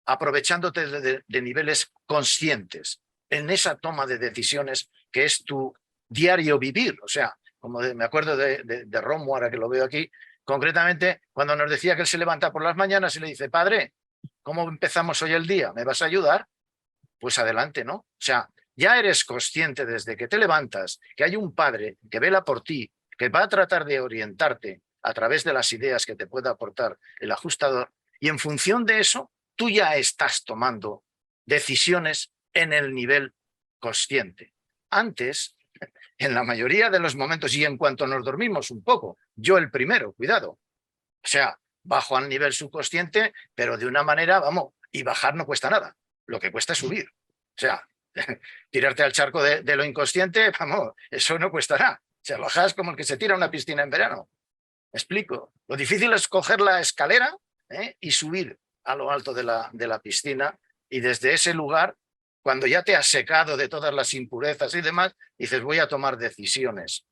aprovechándote de niveles conscientes en esa toma de decisiones que es tu diario vivir. O sea, como me acuerdo de Romo, ahora que lo veo aquí, concretamente cuando nos decía que él se levanta por las mañanas y le dice, padre, ¿cómo empezamos hoy el día? ¿Me vas a ayudar? Pues adelante, ¿no? O sea, ya eres consciente desde que te levantas que hay un padre que vela por ti, que va a tratar de orientarte a través de las ideas que te pueda aportar el ajustador, y en función de eso, tú ya estás tomando decisiones en el nivel consciente. Antes, en la mayoría de los momentos, y en cuanto nos dormimos un poco, yo el primero, cuidado, o sea, bajo al nivel subconsciente, pero de una manera, vamos, y bajar no cuesta nada, lo que cuesta es subir. O sea, tirarte al charco de lo inconsciente, vamos, eso no cuesta nada. O sea, bajas como el que se tira a una piscina en verano. ¿Me explico? Lo difícil es coger la escalera y subir a lo alto de la piscina, y desde ese lugar, cuando ya te has secado de todas las impurezas y demás, dices, voy a tomar decisiones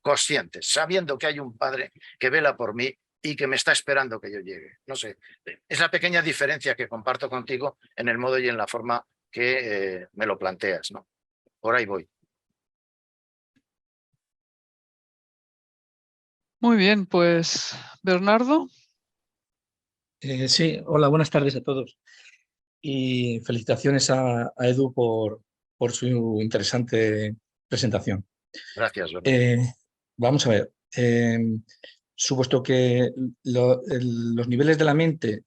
conscientes, sabiendo que hay un padre que vela por mí y que me está esperando que yo llegue. No sé, es la pequeña diferencia que comparto contigo en el modo y en la forma que me lo planteas, ¿no? Por ahí voy. Muy bien, pues Bernardo. Sí, hola, buenas tardes a todos. Y felicitaciones a Edu por su interesante presentación. Gracias, Bernardo. Vamos a ver, supuesto que los niveles de la mente,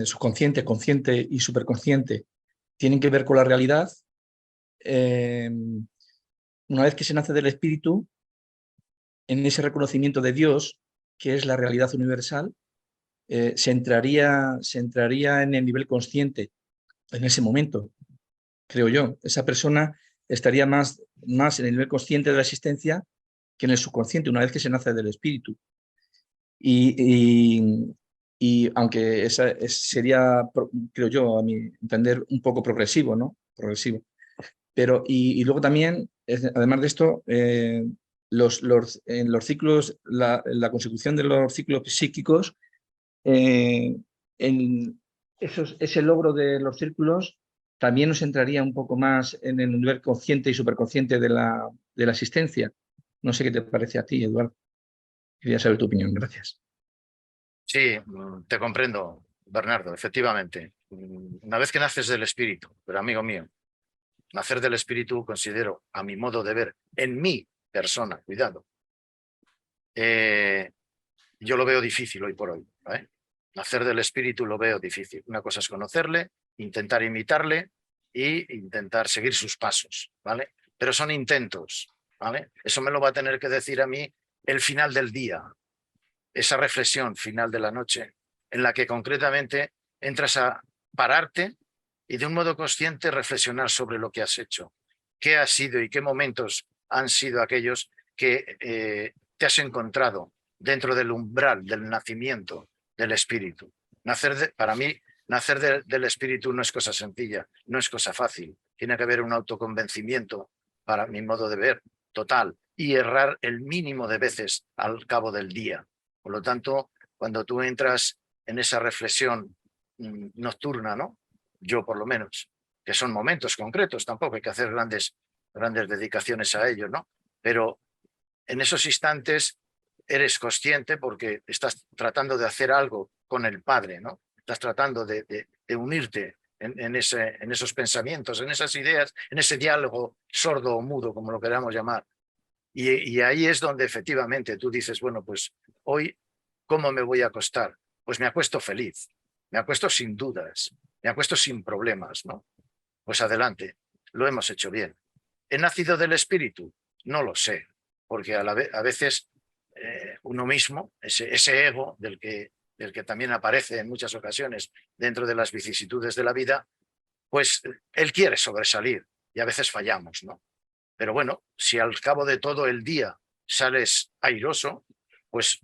subconsciente, consciente y superconsciente, tienen que ver con la realidad, una vez que se nace del espíritu, en ese reconocimiento de Dios, que es la realidad universal, se entraría en el nivel consciente en ese momento, creo yo. Esa persona estaría más en el nivel consciente de la existencia que en el subconsciente, una vez que se nace del espíritu. Y aunque sería, creo yo, a mi entender, un poco progresivo, ¿no? Progresivo. Pero, y luego también, además de esto, en los ciclos, la consecución de los ciclos psíquicos ese logro de los círculos también nos entraría un poco más en el nivel consciente y superconsciente de la existencia. No sé qué te parece a ti, Eduardo. Quería saber tu opinión. Gracias. Sí, te comprendo, Bernardo, efectivamente. Una vez que naces del espíritu, pero amigo mío, nacer del espíritu considero, a mi modo de ver, en mi persona, cuidado, yo lo veo difícil hoy por hoy. ¿Vale? Nacer del espíritu lo veo difícil. Una cosa es conocerle, intentar imitarle e intentar seguir sus pasos, ¿vale? Pero son intentos, ¿vale? Eso me lo va a tener que decir a mí el final del día, esa reflexión final de la noche, en la que concretamente entras a pararte y de un modo consciente reflexionar sobre lo que has hecho, qué ha sido y qué momentos han sido aquellos que te has encontrado dentro del umbral del nacimiento del espíritu. Para mí, nacer del espíritu no es cosa sencilla, no es cosa fácil. Tiene que haber un autoconvencimiento, para mi modo de ver, total, y errar el mínimo de veces al cabo del día. Por lo tanto, cuando tú entras en esa reflexión nocturna, ¿no? Yo por lo menos, que son momentos concretos, tampoco hay que hacer grandes dedicaciones a ello, ¿no? Pero en esos instantes eres consciente porque estás tratando de hacer algo con el Padre, ¿no? Estás tratando de unirte en esos pensamientos, en esas ideas, en ese diálogo sordo o mudo, como lo queramos llamar. Y ahí es donde efectivamente tú dices, bueno, pues hoy, ¿cómo me voy a acostar? Pues me acuesto feliz, me acuesto sin dudas, me acuesto sin problemas, ¿no? Pues adelante, lo hemos hecho bien. ¿He nacido del espíritu? No lo sé, porque a veces uno mismo, ese ego del que también aparece en muchas ocasiones dentro de las vicisitudes de la vida, pues él quiere sobresalir y a veces fallamos, ¿no? Pero bueno, si al cabo de todo el día sales airoso, pues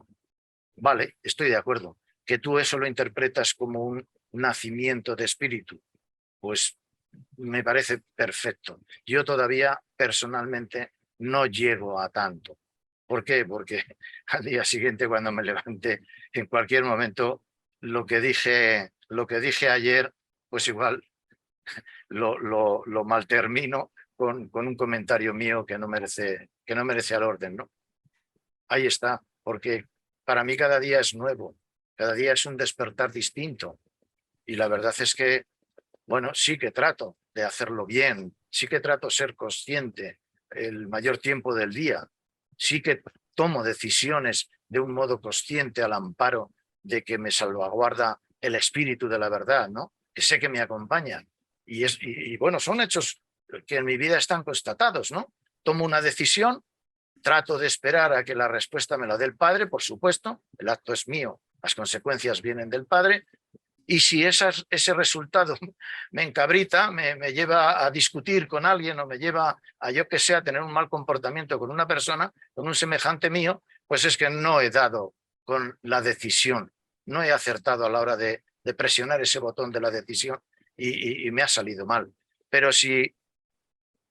vale, estoy de acuerdo. Que tú eso lo interpretas como un nacimiento de espíritu, pues me parece perfecto. Yo todavía personalmente no llego a tanto. ¿Por qué? Porque al día siguiente, cuando me levante, en cualquier momento, lo que dije ayer, pues igual lo maltermino con un comentario mío que no merece al orden, ¿no? Ahí está, porque para mí cada día es nuevo, cada día es un despertar distinto. Y la verdad es que, bueno, sí que trato de hacerlo bien, sí que trato de ser consciente el mayor tiempo del día, sí que tomo decisiones de un modo consciente al amparo de que me salvaguarda el espíritu de la verdad, ¿no? Que sé que me acompaña. Y bueno, son hechos que en mi vida están constatados, ¿no? Tomo una decisión, trato de esperar a que la respuesta me la dé el Padre, por supuesto, el acto es mío, las consecuencias vienen del Padre, y si ese resultado me encabrita, me lleva a discutir con alguien o me lleva a, yo que sé, a tener un mal comportamiento con una persona, con un semejante mío, pues es que no he dado con la decisión, no he acertado a la hora de presionar ese botón de la decisión y me ha salido mal. Pero si,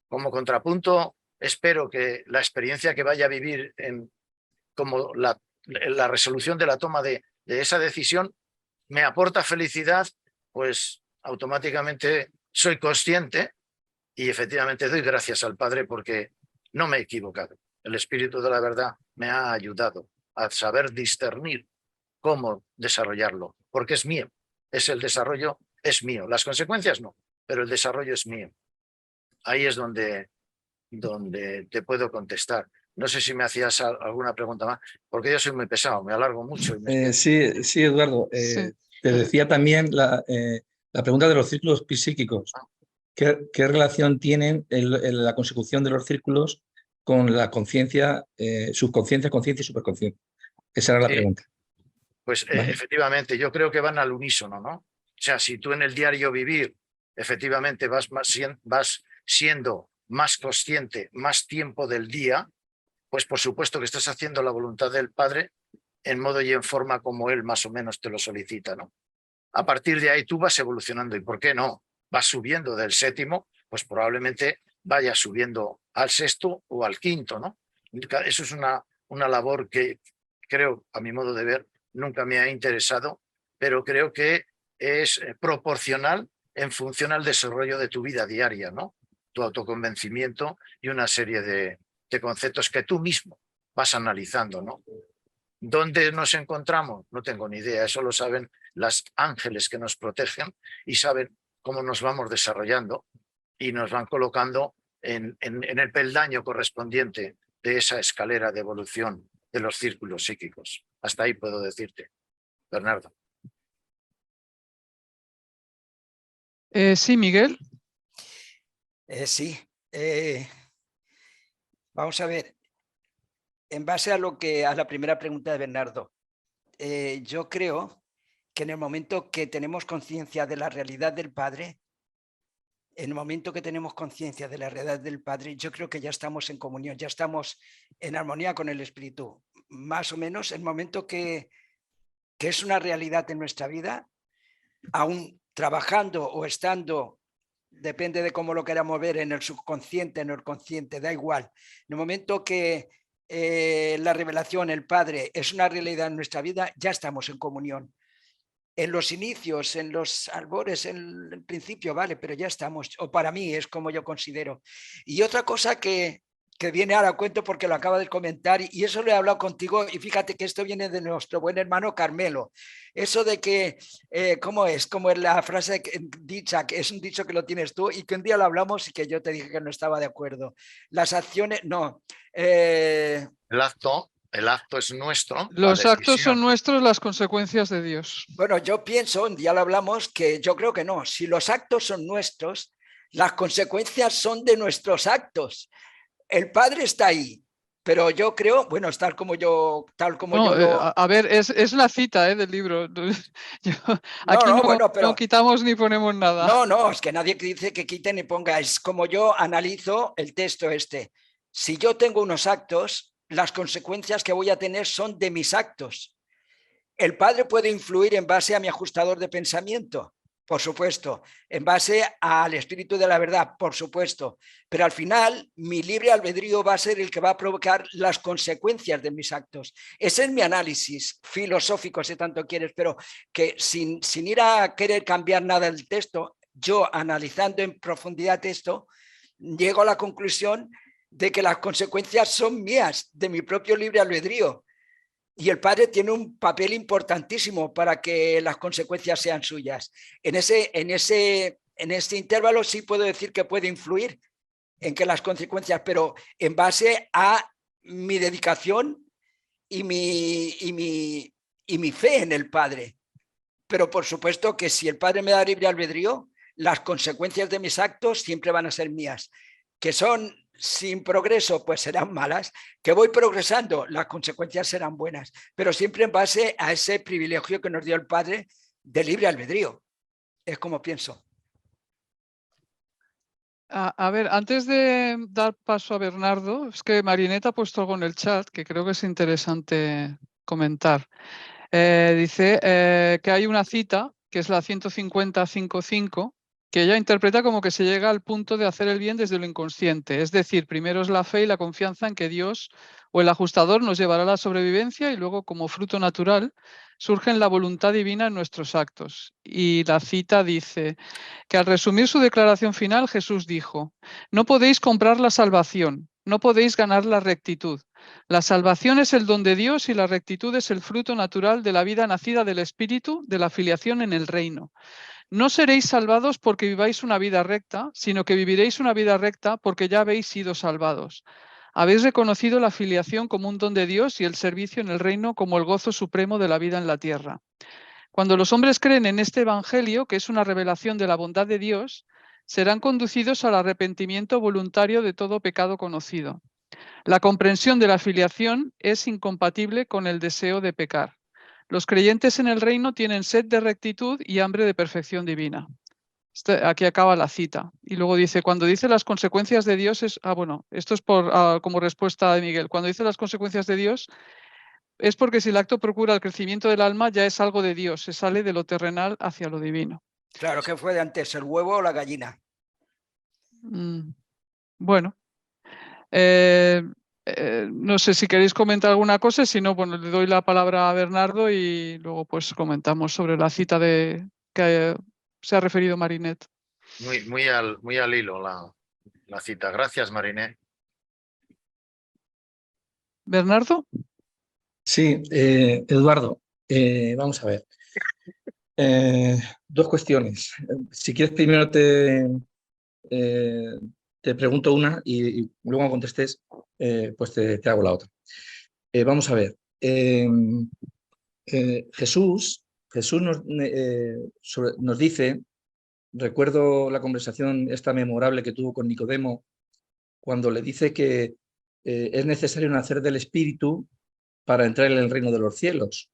como contrapunto, espero que la experiencia que vaya a vivir como la resolución de la toma de esa decisión me aporta felicidad, pues automáticamente soy consciente y efectivamente doy gracias al Padre porque no me he equivocado. El Espíritu de la verdad me ha ayudado a saber discernir cómo desarrollarlo, porque es mío. El desarrollo es mío. Las consecuencias no, pero el desarrollo es mío. Ahí es donde te puedo contestar. No sé si me hacías alguna pregunta más, porque yo soy muy pesado, me alargo mucho. Sí, Eduardo. Sí. Te decía también la pregunta de los círculos psíquicos. ¿Qué relación tienen la consecución de los círculos con la conciencia, subconsciencia, conciencia y superconsciencia? Esa era la pregunta. Pues ¿Vale? efectivamente, yo creo que van al unísono, ¿no? O sea, si tú en el diario vivir, efectivamente vas siendo más consciente más tiempo del día, pues por supuesto que estás haciendo la voluntad del Padre en modo y en forma como Él más o menos te lo solicita, ¿no? A partir de ahí tú vas evolucionando y ¿por qué no? Vas subiendo del séptimo, pues probablemente vayas subiendo al sexto o al quinto, ¿no? Eso es una labor que creo, a mi modo de ver, nunca me ha interesado pero creo que es proporcional en función al desarrollo de tu vida diaria, ¿no? Tu autoconvencimiento y una serie de conceptos que tú mismo vas analizando, ¿no? ¿Dónde nos encontramos? No tengo ni idea, eso lo saben los ángeles que nos protegen y saben cómo nos vamos desarrollando y nos van colocando en el peldaño correspondiente de esa escalera de evolución de los círculos psíquicos. Hasta ahí puedo decirte, Bernardo. Sí, Miguel. Sí. Vamos a ver. En base a la primera pregunta de Bernardo, yo creo que en el momento que tenemos conciencia de la realidad del Padre, en el momento que tenemos conciencia de la realidad del Padre, yo creo que ya estamos en comunión, ya estamos en armonía con el Espíritu. Más o menos, el momento que es una realidad en nuestra vida, aún trabajando o estando, depende de cómo lo queramos ver, en el subconsciente, en el consciente, da igual. En el momento que la revelación, el Padre, es una realidad en nuestra vida, ya estamos en comunión. En los inicios, en los albores, en el principio, vale, pero ya estamos, o para mí es como yo considero. Y otra cosa que viene ahora a cuento porque lo acaba de comentar, y eso lo he hablado contigo, y fíjate que esto viene de nuestro buen hermano Carmelo. Eso de que, ¿cómo es? Como es la frase dicha, que es un dicho que lo tienes tú, y que un día lo hablamos y que yo te dije que no estaba de acuerdo. Las acciones, no. El acto es nuestro. Los actos son nuestros, las consecuencias de Dios. Bueno, yo pienso, un día lo hablamos, que yo creo que no. Si los actos son nuestros, las consecuencias son de nuestros actos. El Padre está ahí, pero yo creo, bueno, tal como yo a ver, es una cita del libro. Aquí no quitamos ni ponemos nada. No, es que nadie dice que quite ni ponga. Es como yo analizo el texto este. Si yo tengo unos actos, las consecuencias que voy a tener son de mis actos. El Padre puede influir en base a mi ajustador de pensamiento, por supuesto, en base al Espíritu de la verdad, por supuesto, pero al final mi libre albedrío va a ser el que va a provocar las consecuencias de mis actos. Ese es mi análisis filosófico, si tanto quieres, pero que sin ir a querer cambiar nada del texto, yo analizando en profundidad esto, llego a la conclusión de que las consecuencias son mías, de mi propio libre albedrío. Y el Padre tiene un papel importantísimo para que las consecuencias sean suyas. En ese intervalo sí puedo decir que puede influir en que las consecuencias, pero en base a mi dedicación y mi fe en el Padre. Pero por supuesto que si el Padre me da libre albedrío, las consecuencias de mis actos siempre van a ser mías. Que son sin progreso, pues serán malas. Que voy progresando, las consecuencias serán buenas. Pero siempre en base a ese privilegio que nos dio el Padre de libre albedrío. Es como pienso. A ver, antes de dar paso a Bernardo, es que Marineta ha puesto algo en el chat que creo que es interesante comentar. Dice que hay una cita, que es la 150.5.5, que ella interpreta como que se llega al punto de hacer el bien desde lo inconsciente. Es decir, primero es la fe y la confianza en que Dios o el ajustador nos llevará a la sobrevivencia y luego, como fruto natural, surge la voluntad divina en nuestros actos. Y la cita dice que al resumir su declaración final, Jesús dijo: no podéis comprar la salvación, no podéis ganar la rectitud. La salvación es el don de Dios y la rectitud es el fruto natural de la vida nacida del Espíritu, de la filiación en el reino. No seréis salvados porque viváis una vida recta, sino que viviréis una vida recta porque ya habéis sido salvados. Habéis reconocido la filiación como un don de Dios y el servicio en el reino como el gozo supremo de la vida en la tierra. Cuando los hombres creen en este evangelio, que es una revelación de la bondad de Dios, serán conducidos al arrepentimiento voluntario de todo pecado conocido. La comprensión de la filiación es incompatible con el deseo de pecar. Los creyentes en el reino tienen sed de rectitud y hambre de perfección divina. Aquí acaba la cita. Y luego dice, cuando dice las consecuencias de Dios es... bueno, esto es como respuesta de Miguel. Cuando dice las consecuencias de Dios es porque si el acto procura el crecimiento del alma ya es algo de Dios, se sale de lo terrenal hacia lo divino. Claro, ¿qué fue de antes, el huevo o la gallina? Bueno. No sé si queréis comentar alguna cosa, si no, bueno, le doy la palabra a Bernardo y luego pues comentamos sobre la cita que se ha referido Marinette. Muy al hilo la cita. Gracias, Mariné. ¿Bernardo? Sí, Eduardo, vamos a ver. Dos cuestiones. Si quieres, primero te pregunto una y luego cuando contestes, pues te hago la otra. Vamos a ver. Jesús nos dice, recuerdo la conversación esta memorable que tuvo con Nicodemo, cuando le dice que es necesario nacer del Espíritu para entrar en el reino de los cielos,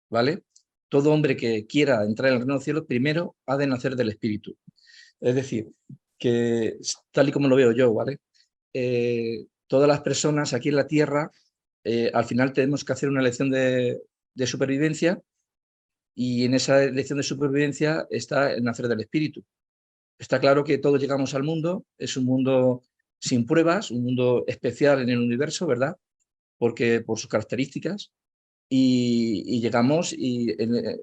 ¿vale? Todo hombre que quiera entrar en el reino de los cielos primero ha de nacer del Espíritu. Es decir, que tal y como lo veo yo, ¿vale? Todas las personas aquí en la Tierra, al final tenemos que hacer una elección de supervivencia y en esa elección de supervivencia está el nacer del Espíritu. Está claro que todos llegamos al mundo, es un mundo sin pruebas, un mundo especial en el universo, ¿verdad? Porque por sus características, y llegamos y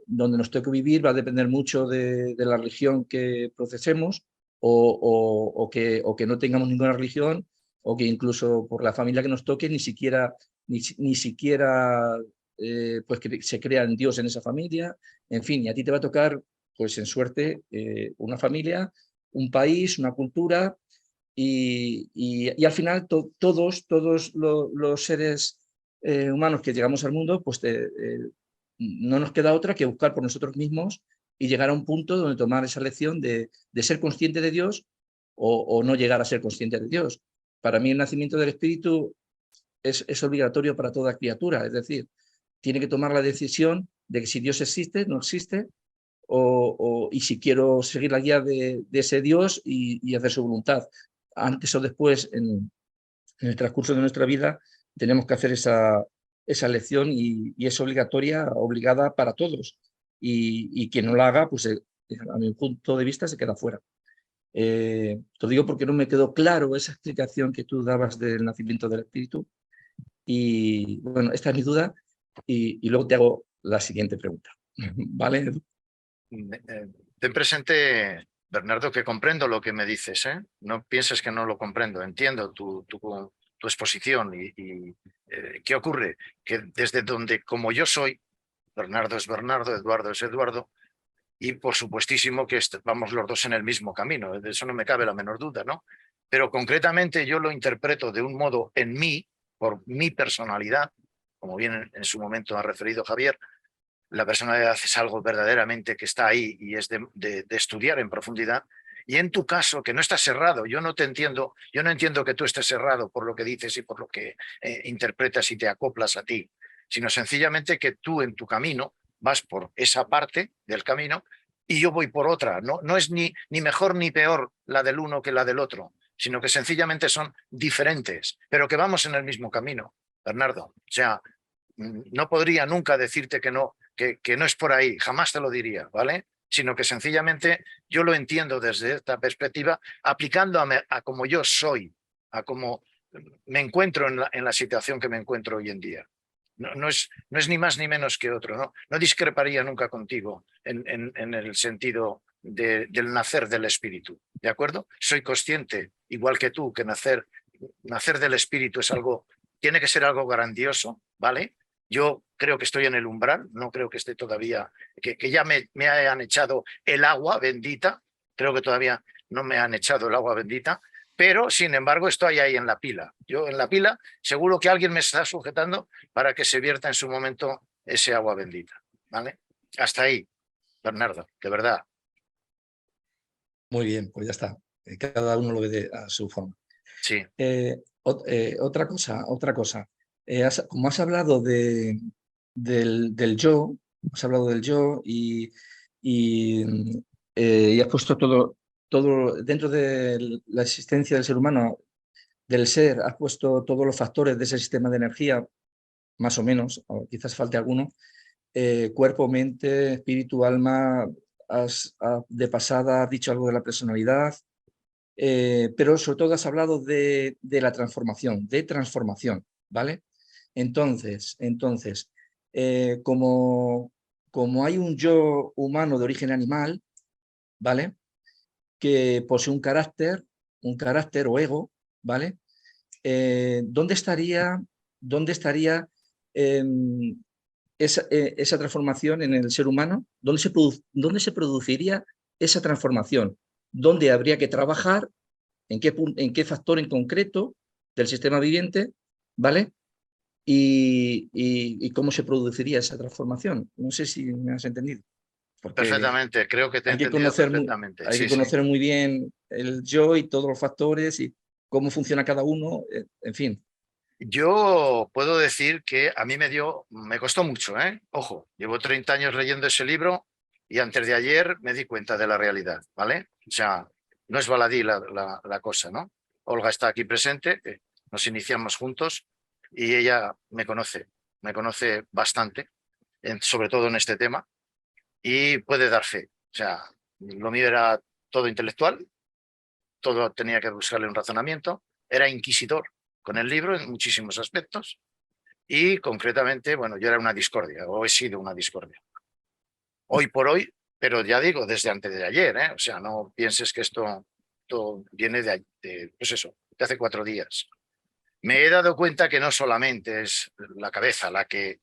donde nos toque vivir va a depender mucho de la religión que procesemos o que no tengamos ninguna religión o que incluso por la familia que nos toque ni siquiera pues que se crea en Dios en esa familia. En fin, y a ti te va a tocar, pues en suerte, una familia, un país, una cultura y al final todos los seres humanos que llegamos al mundo, pues no nos queda otra que buscar por nosotros mismos y llegar a un punto donde tomar esa lección de ser consciente de Dios o no llegar a ser consciente de Dios. Para mí el nacimiento del Espíritu es obligatorio para toda criatura, es decir, tiene que tomar la decisión de que si Dios existe, no existe, y si quiero seguir la guía de ese Dios y hacer su voluntad. Antes o después, en el transcurso de nuestra vida, tenemos que hacer esa elección y es obligatoria, obligada para todos. Y quien no la haga, pues a mi punto de vista, se queda fuera. Te lo digo porque no me quedó claro esa explicación que tú dabas del nacimiento del Espíritu. Y bueno, esta es mi duda y luego te hago la siguiente pregunta. ¿Vale? Ten presente, Bernardo, que comprendo lo que me dices, ¿eh? No pienses que no lo comprendo. Entiendo tu exposición y ¿qué ocurre? Que desde donde, como yo soy, Bernardo es Bernardo, Eduardo es Eduardo, y por supuestísimo que vamos los dos en el mismo camino, de eso no me cabe la menor duda, ¿no? Pero concretamente yo lo interpreto de un modo en mí, por mi personalidad, como bien en su momento ha referido Javier. La personalidad es algo verdaderamente que está ahí y es de estudiar en profundidad. Y en tu caso, que no estás cerrado, yo no entiendo que tú estés cerrado por lo que dices y por lo que interpretas y te acoplas a ti, sino sencillamente que tú en tu camino vas por esa parte del camino y yo voy por otra. No es ni mejor ni peor la del uno que la del otro, sino que sencillamente son diferentes, pero que vamos en el mismo camino, Bernardo. O sea, no podría nunca decirte que no es por ahí, jamás te lo diría, ¿vale? Sino que sencillamente yo lo entiendo desde esta perspectiva, aplicando a como yo soy, a cómo me encuentro en la situación que me encuentro hoy en día. No es ni más ni menos que otro, ¿no? No discreparía nunca contigo en el sentido del nacer del espíritu, ¿de acuerdo? Soy consciente, igual que tú, que nacer del espíritu tiene que ser algo grandioso, ¿vale? Yo creo que estoy en el umbral, no creo que esté todavía, que ya me hayan echado el agua bendita, creo que todavía no me han echado el agua bendita, pero sin embargo estoy ahí en la pila. Yo en la pila seguro que alguien me está sujetando para que se vierta en su momento ese agua bendita, ¿vale? Hasta ahí, Bernardo, de verdad. Muy bien, pues ya está. Cada uno lo ve a su forma. Sí. Otra cosa. Como has hablado del yo, has hablado del yo y has puesto todo dentro de la existencia del ser humano, del ser, has puesto todos los factores de ese sistema de energía, más o menos, o quizás falte alguno, cuerpo, mente, espíritu, alma, de pasada has dicho algo de la personalidad. pero sobre todo has hablado de la transformación, ¿vale? Entonces como hay un yo humano de origen animal, ¿vale? Que posee un carácter o ego, ¿vale? ¿Dónde estaría esa transformación en el ser humano? ¿Dónde se produciría esa transformación? ¿Dónde habría que trabajar? ¿En qué factor en concreto del sistema viviente? ¿Vale? Y cómo se produciría esa transformación. No sé si me has entendido. Porque Perfectamente, creo que te he hay que entendido conocer perfectamente. hay que Sí, sí. conocer muy bien el yo y todos los factores y cómo funciona cada uno, en fin. Yo puedo decir que a mí me costó mucho, ¿eh? Ojo, llevo 30 años leyendo ese libro y antes de ayer me di cuenta de la realidad, ¿vale? O sea, no es baladí la cosa, ¿no? Olga está aquí presente, nos iniciamos juntos y ella me conoce bastante, sobre todo en este tema, y puede dar fe. O sea, lo mío era todo intelectual, todo tenía que buscarle un razonamiento, era inquisidor con el libro en muchísimos aspectos y concretamente, bueno, yo era una discordia o he sido una discordia. Hoy por hoy, pero ya digo, desde antes de ayer, ¿eh? O sea, no pienses que esto viene pues eso, de hace 4 días. Me he dado cuenta que no solamente es la cabeza la que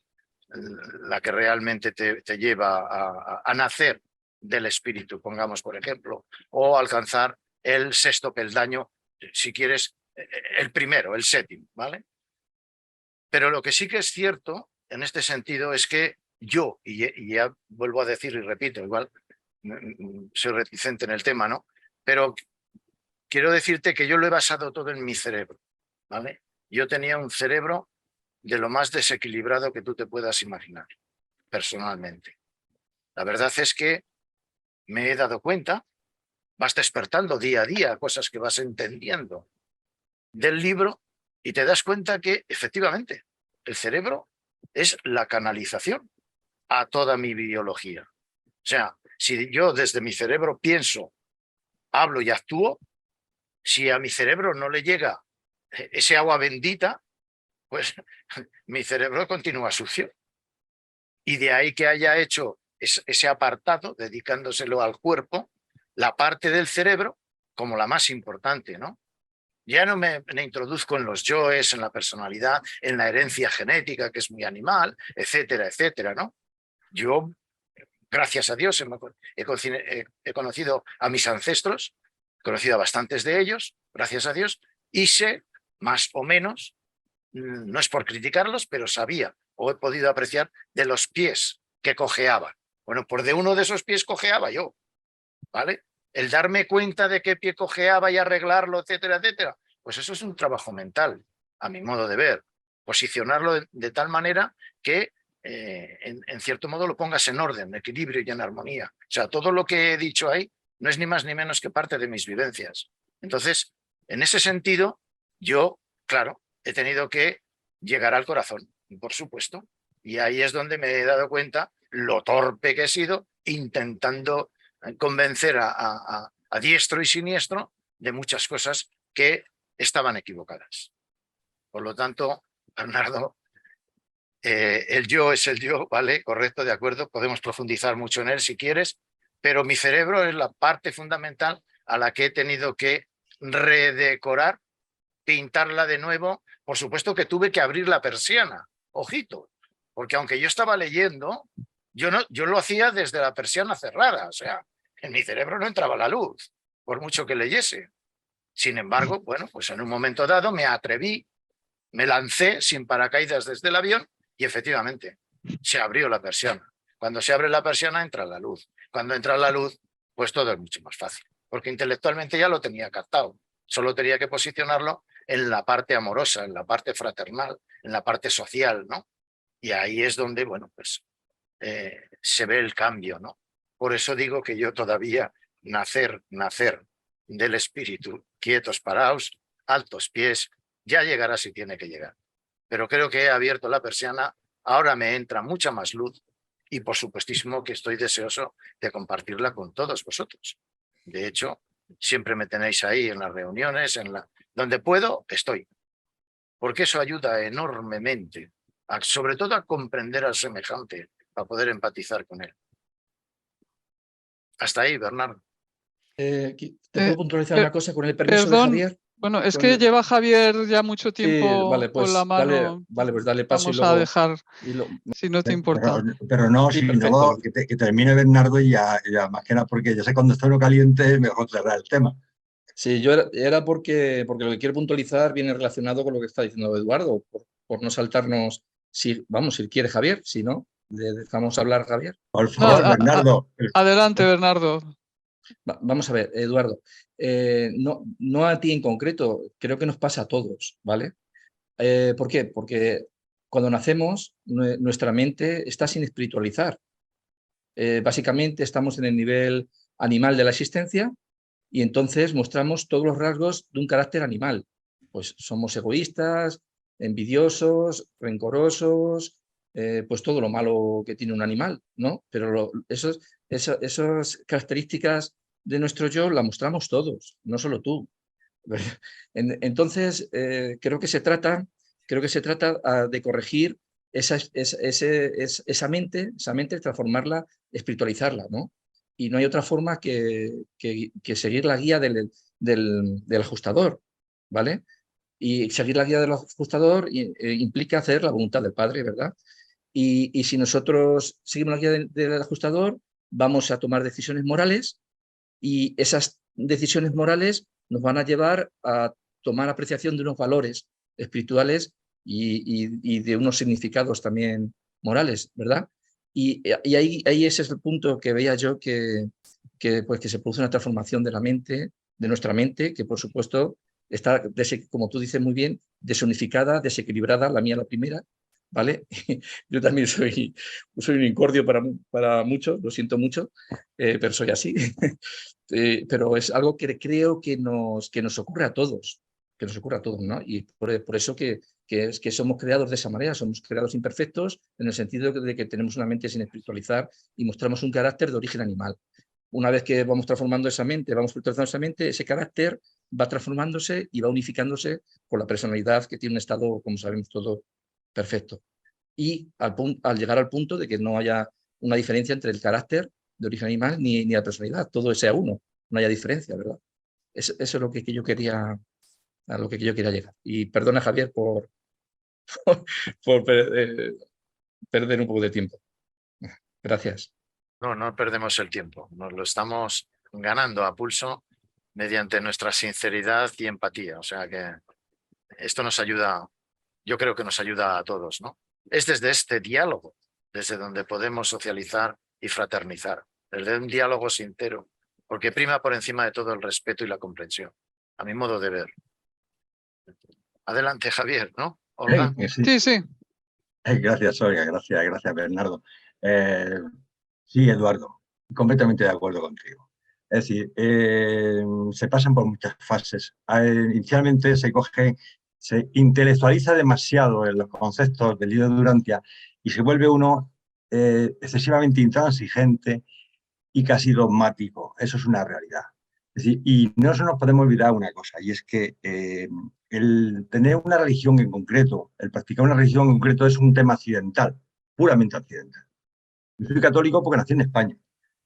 realmente te lleva a nacer del espíritu, pongamos por ejemplo, o alcanzar el sexto peldaño, si quieres, el primero, el séptimo, ¿vale? Pero lo que sí que es cierto en este sentido es que yo, y ya vuelvo a decir y repito, igual soy reticente en el tema, ¿no? Pero quiero decirte que yo lo he basado todo en mi cerebro, ¿vale? Yo tenía un cerebro de lo más desequilibrado que tú te puedas imaginar, personalmente. La verdad es que me he dado cuenta, vas despertando día a día cosas que vas entendiendo del libro y te das cuenta que efectivamente el cerebro es la canalización a toda mi biología. O sea, si yo desde mi cerebro pienso, hablo y actúo, si a mi cerebro no le llega ese agua bendita, pues mi cerebro continúa sucio. Y de ahí que haya hecho ese apartado, dedicándoselo al cuerpo, la parte del cerebro como la más importante, ¿no? Ya no me introduzco en los yoes, en la personalidad, en la herencia genética, que es muy animal, etcétera, etcétera, ¿no? Yo, gracias a Dios, he conocido a mis ancestros, he conocido a bastantes de ellos, gracias a Dios, y sé más o menos, no es por criticarlos, pero sabía o he podido apreciar de los pies que cojeaban. Bueno, por de uno de esos pies cojeaba yo, ¿vale? El darme cuenta de qué pie cojeaba y arreglarlo, etcétera, etcétera, pues eso es un trabajo mental, a mi modo de ver. Posicionarlo de tal manera que, en cierto modo, lo pongas en orden, en equilibrio y en armonía. O sea, todo lo que he dicho ahí no es ni más ni menos que parte de mis vivencias. Entonces, en ese sentido, yo, claro, he tenido que llegar al corazón, por supuesto. Y ahí es donde me he dado cuenta lo torpe que he sido intentando convencer a diestro y siniestro de muchas cosas que estaban equivocadas. Por lo tanto, Bernardo, el yo es el yo, ¿vale? Correcto, de acuerdo, podemos profundizar mucho en él si quieres, pero mi cerebro es la parte fundamental a la que he tenido que redecorar, pintarla de nuevo. Por supuesto que tuve que abrir la persiana, ojito, porque aunque yo estaba leyendo, yo lo hacía desde la persiana cerrada, o sea, en mi cerebro no entraba la luz, por mucho que leyese. Sin embargo, bueno, pues en un momento dado me atreví, me lancé sin paracaídas desde el avión y efectivamente se abrió la persiana. Cuando se abre la persiana entra la luz. Cuando entra la luz, pues todo es mucho más fácil, porque intelectualmente ya lo tenía captado. Solo tenía que posicionarlo en la parte amorosa, en la parte fraternal, en la parte social, ¿no? Y ahí es donde, bueno, pues se ve el cambio, ¿no? Por eso digo que yo todavía nacer del espíritu, quietos, paraos, altos pies, ya llegará si tiene que llegar. Pero creo que he abierto la persiana, ahora me entra mucha más luz y por supuestísimo que estoy deseoso de compartirla con todos vosotros. De hecho, Siempre me tenéis ahí en las reuniones, donde puedo, estoy. Porque eso ayuda enormemente, sobre todo a comprender al semejante, a poder empatizar con él. Hasta ahí, Bernardo. ¿Te puedo puntualizar una cosa con el permiso de Perdón, Javier? bueno, es que lleva Javier ya mucho tiempo vale, con la pues dale, mano. vale, pues dale paso y Vamos a luego... dejar, si no te importa. Pero no, Sí, si perfecto. luego que termine Bernardo y ya más que nada, porque ya sé cuando estoy caliente, mejor cerrar el tema. Sí, yo era porque lo que quiero puntualizar viene relacionado con lo que está diciendo Eduardo, por no saltarnos, si quiere Javier, si no, le dejamos hablar a Javier. Por favor, No, Bernardo. adelante, Bernardo. Vamos a ver, Eduardo, no a ti en concreto, creo que nos pasa a todos, ¿vale? ¿Por qué? Porque cuando nacemos, nuestra mente está sin espiritualizar. Básicamente estamos en el nivel animal de la existencia y entonces mostramos todos los rasgos de un carácter animal. Pues somos egoístas, envidiosos, rencorosos, pues todo lo malo que tiene un animal, ¿no? Pero esas características de nuestro yo las mostramos todos, no solo tú. Entonces, creo que se trata de corregir esa mente, transformarla, espiritualizarla, ¿no? Y no hay otra forma que seguir la guía del ajustador, ¿vale? Y seguir la guía del ajustador implica hacer la voluntad del Padre, ¿verdad? Y si nosotros seguimos la guía del ajustador, vamos a tomar decisiones morales y esas decisiones morales nos van a llevar a tomar apreciación de unos valores espirituales y de unos significados también morales, ¿verdad? Y ahí ese es el punto que veía yo que se produce una transformación de la mente, de nuestra mente, que por supuesto está, como tú dices muy bien, desunificada, desequilibrada, la mía la primera, ¿vale? Yo también soy un incordio para muchos, lo siento mucho, pero soy así. Pero es algo que creo que nos ocurre a todos, ¿no? Y por eso que somos creados de esa manera, somos creados imperfectos en el sentido de que tenemos una mente sin espiritualizar y mostramos un carácter de origen animal. Una vez que vamos transformando esa mente, vamos espiritualizando esa mente, ese carácter va transformándose y va unificándose con la personalidad que tiene un estado, como sabemos todos, perfecto. Y al llegar al punto de que no haya una diferencia entre el carácter de origen animal ni la personalidad, todo sea uno, no haya diferencia, ¿verdad? Eso es lo que yo quería, a lo que yo quería llegar. Y perdona, Javier, por perder un poco de tiempo. Gracias. No perdemos el tiempo, nos lo estamos ganando a pulso mediante nuestra sinceridad y empatía. O sea que esto nos ayuda, yo creo que nos ayuda a todos, ¿no? Es desde este diálogo, desde donde podemos socializar y fraternizar, desde un diálogo sincero, porque prima por encima de todo el respeto y la comprensión, a mi modo de ver. Adelante, Javier, ¿no? Olga. Sí. Gracias, Olga, gracias, Bernardo. Sí, Eduardo, completamente de acuerdo contigo. Es decir, se pasan por muchas fases. Inicialmente se intelectualiza demasiado en los conceptos del libro de Durantia y se vuelve uno excesivamente intransigente y casi dogmático. Eso es una realidad. Es decir, y no nos podemos olvidar una cosa, y es que el tener una religión en concreto, el practicar una religión en concreto es un tema accidental, puramente accidental. Yo soy católico porque nací en España.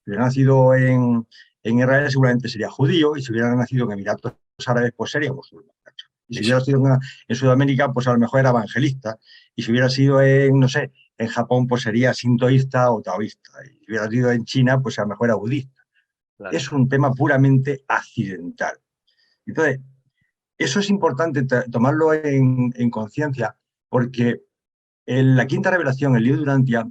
Si hubiera nacido en Israel seguramente sería judío, y si hubiera nacido en Emiratos Árabes pues sería musulmán. Y si hubiera sido en Sudamérica pues a lo mejor era evangelista, y si hubiera sido no sé, en Japón pues sería sintoísta o taoísta, y si hubiera sido en China pues a lo mejor era budista. Claro. Es un tema puramente accidental. Entonces, eso es importante tomarlo en conciencia, porque la quinta revelación, el libro de Durantia,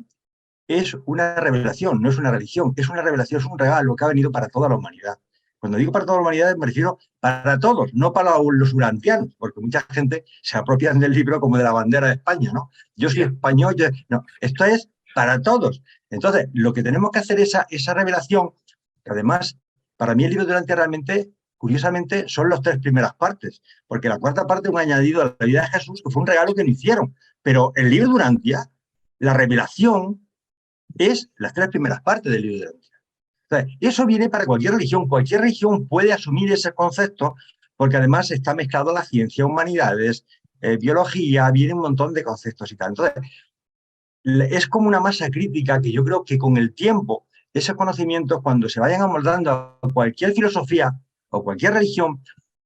es una revelación, no es una religión, es una revelación, es un regalo que ha venido para toda la humanidad. Cuando digo para toda la humanidad me refiero para todos, no para los urantianos, porque mucha gente se apropia del libro como de la bandera de España, ¿no? Yo soy español, no, esto es para todos. Entonces, lo que tenemos que hacer es esa revelación, que además, para mí el libro de Durantia realmente, curiosamente, son las 3 primeras partes, porque la cuarta parte es un añadido a la vida de Jesús, que fue un regalo que nos hicieron. Pero el libro de Durantia, la revelación, es las 3 primeras partes del libro de Durantia. Entonces, eso viene para cualquier religión puede asumir ese concepto, porque además está mezclado la ciencia, humanidades, biología, viene un montón de conceptos y tal. Entonces, es como una masa crítica que yo creo que con el tiempo, esos conocimientos, cuando se vayan amoldando a cualquier filosofía o cualquier religión,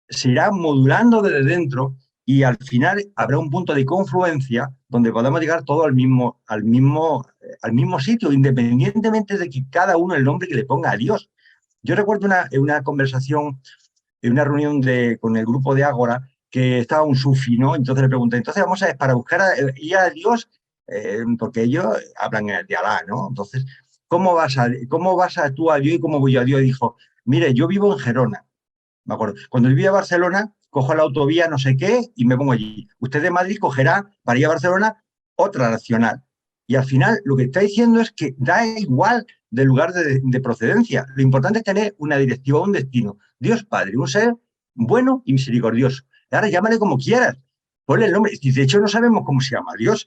se irá modulando desde dentro y al final habrá un punto de confluencia donde podamos llegar todos al mismo sitio, independientemente de que cada uno el nombre que le ponga a Dios. Yo recuerdo una conversación, en una reunión con el grupo de Ágora, que estaba un sufi, ¿no? Entonces le pregunté, entonces vamos a ver, para buscar ir a Dios, porque ellos hablan de Alá, ¿no? Entonces, ¿cómo vas tú a Dios y cómo voy yo a Dios? Y dijo, mire, yo vivo en Gerona, me acuerdo. Cuando vivía a Barcelona, cojo la autovía no sé qué y me pongo allí. Usted de Madrid cogerá para ir a Barcelona otra nacional. Y al final lo que está diciendo es que da igual del lugar de procedencia. Lo importante es tener una directiva, un destino. Dios Padre, un ser bueno y misericordioso. Ahora llámale como quieras. Ponle el nombre. Y de hecho no sabemos cómo se llama Dios.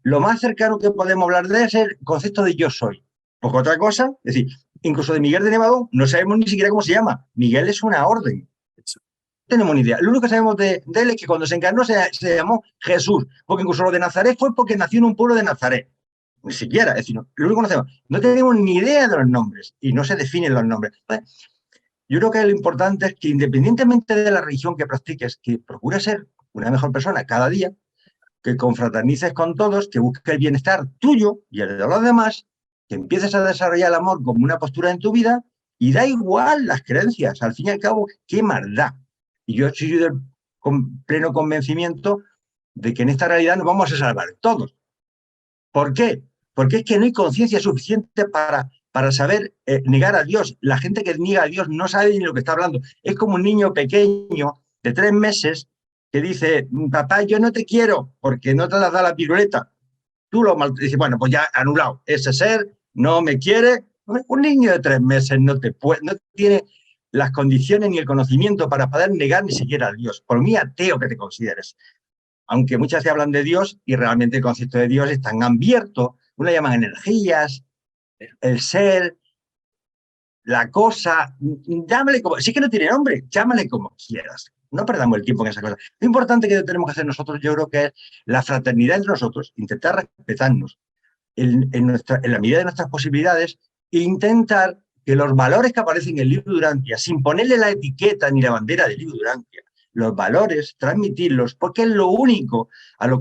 Lo más cercano que podemos hablar de es el concepto de yo soy. Porque otra cosa, es decir, incluso de Miguel de Nevadón no sabemos ni siquiera cómo se llama. Miguel es una orden. No tenemos ni idea. Lo único que sabemos de él es que cuando se encarnó se llamó Jesús, porque incluso lo de Nazaret fue porque nació en un pueblo de Nazaret. Ni siquiera, es decir, lo único que conocemos. No tenemos ni idea de los nombres y no se definen los nombres. Entonces, yo creo que lo importante es que independientemente de la religión que practiques, que procures ser una mejor persona cada día, que confraternices con todos, que busques el bienestar tuyo y el de los demás, que empieces a desarrollar el amor como una postura en tu vida y da igual las creencias. Al fin y al cabo, qué maldad. Y yo estoy con pleno convencimiento de que en esta realidad nos vamos a salvar todos. ¿Por qué? Porque es que no hay conciencia suficiente para saber negar a Dios. La gente que niega a Dios no sabe ni lo que está hablando. Es como un niño pequeño de 3 meses que dice, papá, yo no te quiero porque no te las da la piruleta. Tú lo dices, bueno, pues ya anulado. Ese ser no me quiere. Un niño de 3 meses no tiene las condiciones ni el conocimiento para poder negar ni siquiera a Dios. Por mí ateo que te consideres. Aunque muchas veces hablan de Dios y realmente el concepto de Dios es tan abierto, uno llaman energías, el ser, la cosa, llámale como, sí que no tiene nombre, llámale como quieras. No perdamos el tiempo en esa cosa. Lo importante que tenemos que hacer nosotros, yo creo que es la fraternidad entre nosotros, intentar respetarnos en la medida de nuestras posibilidades e intentar que los valores que aparecen en el libro Durantia, sin ponerle la etiqueta ni la bandera del libro Durantia, los valores, transmitirlos, porque es lo único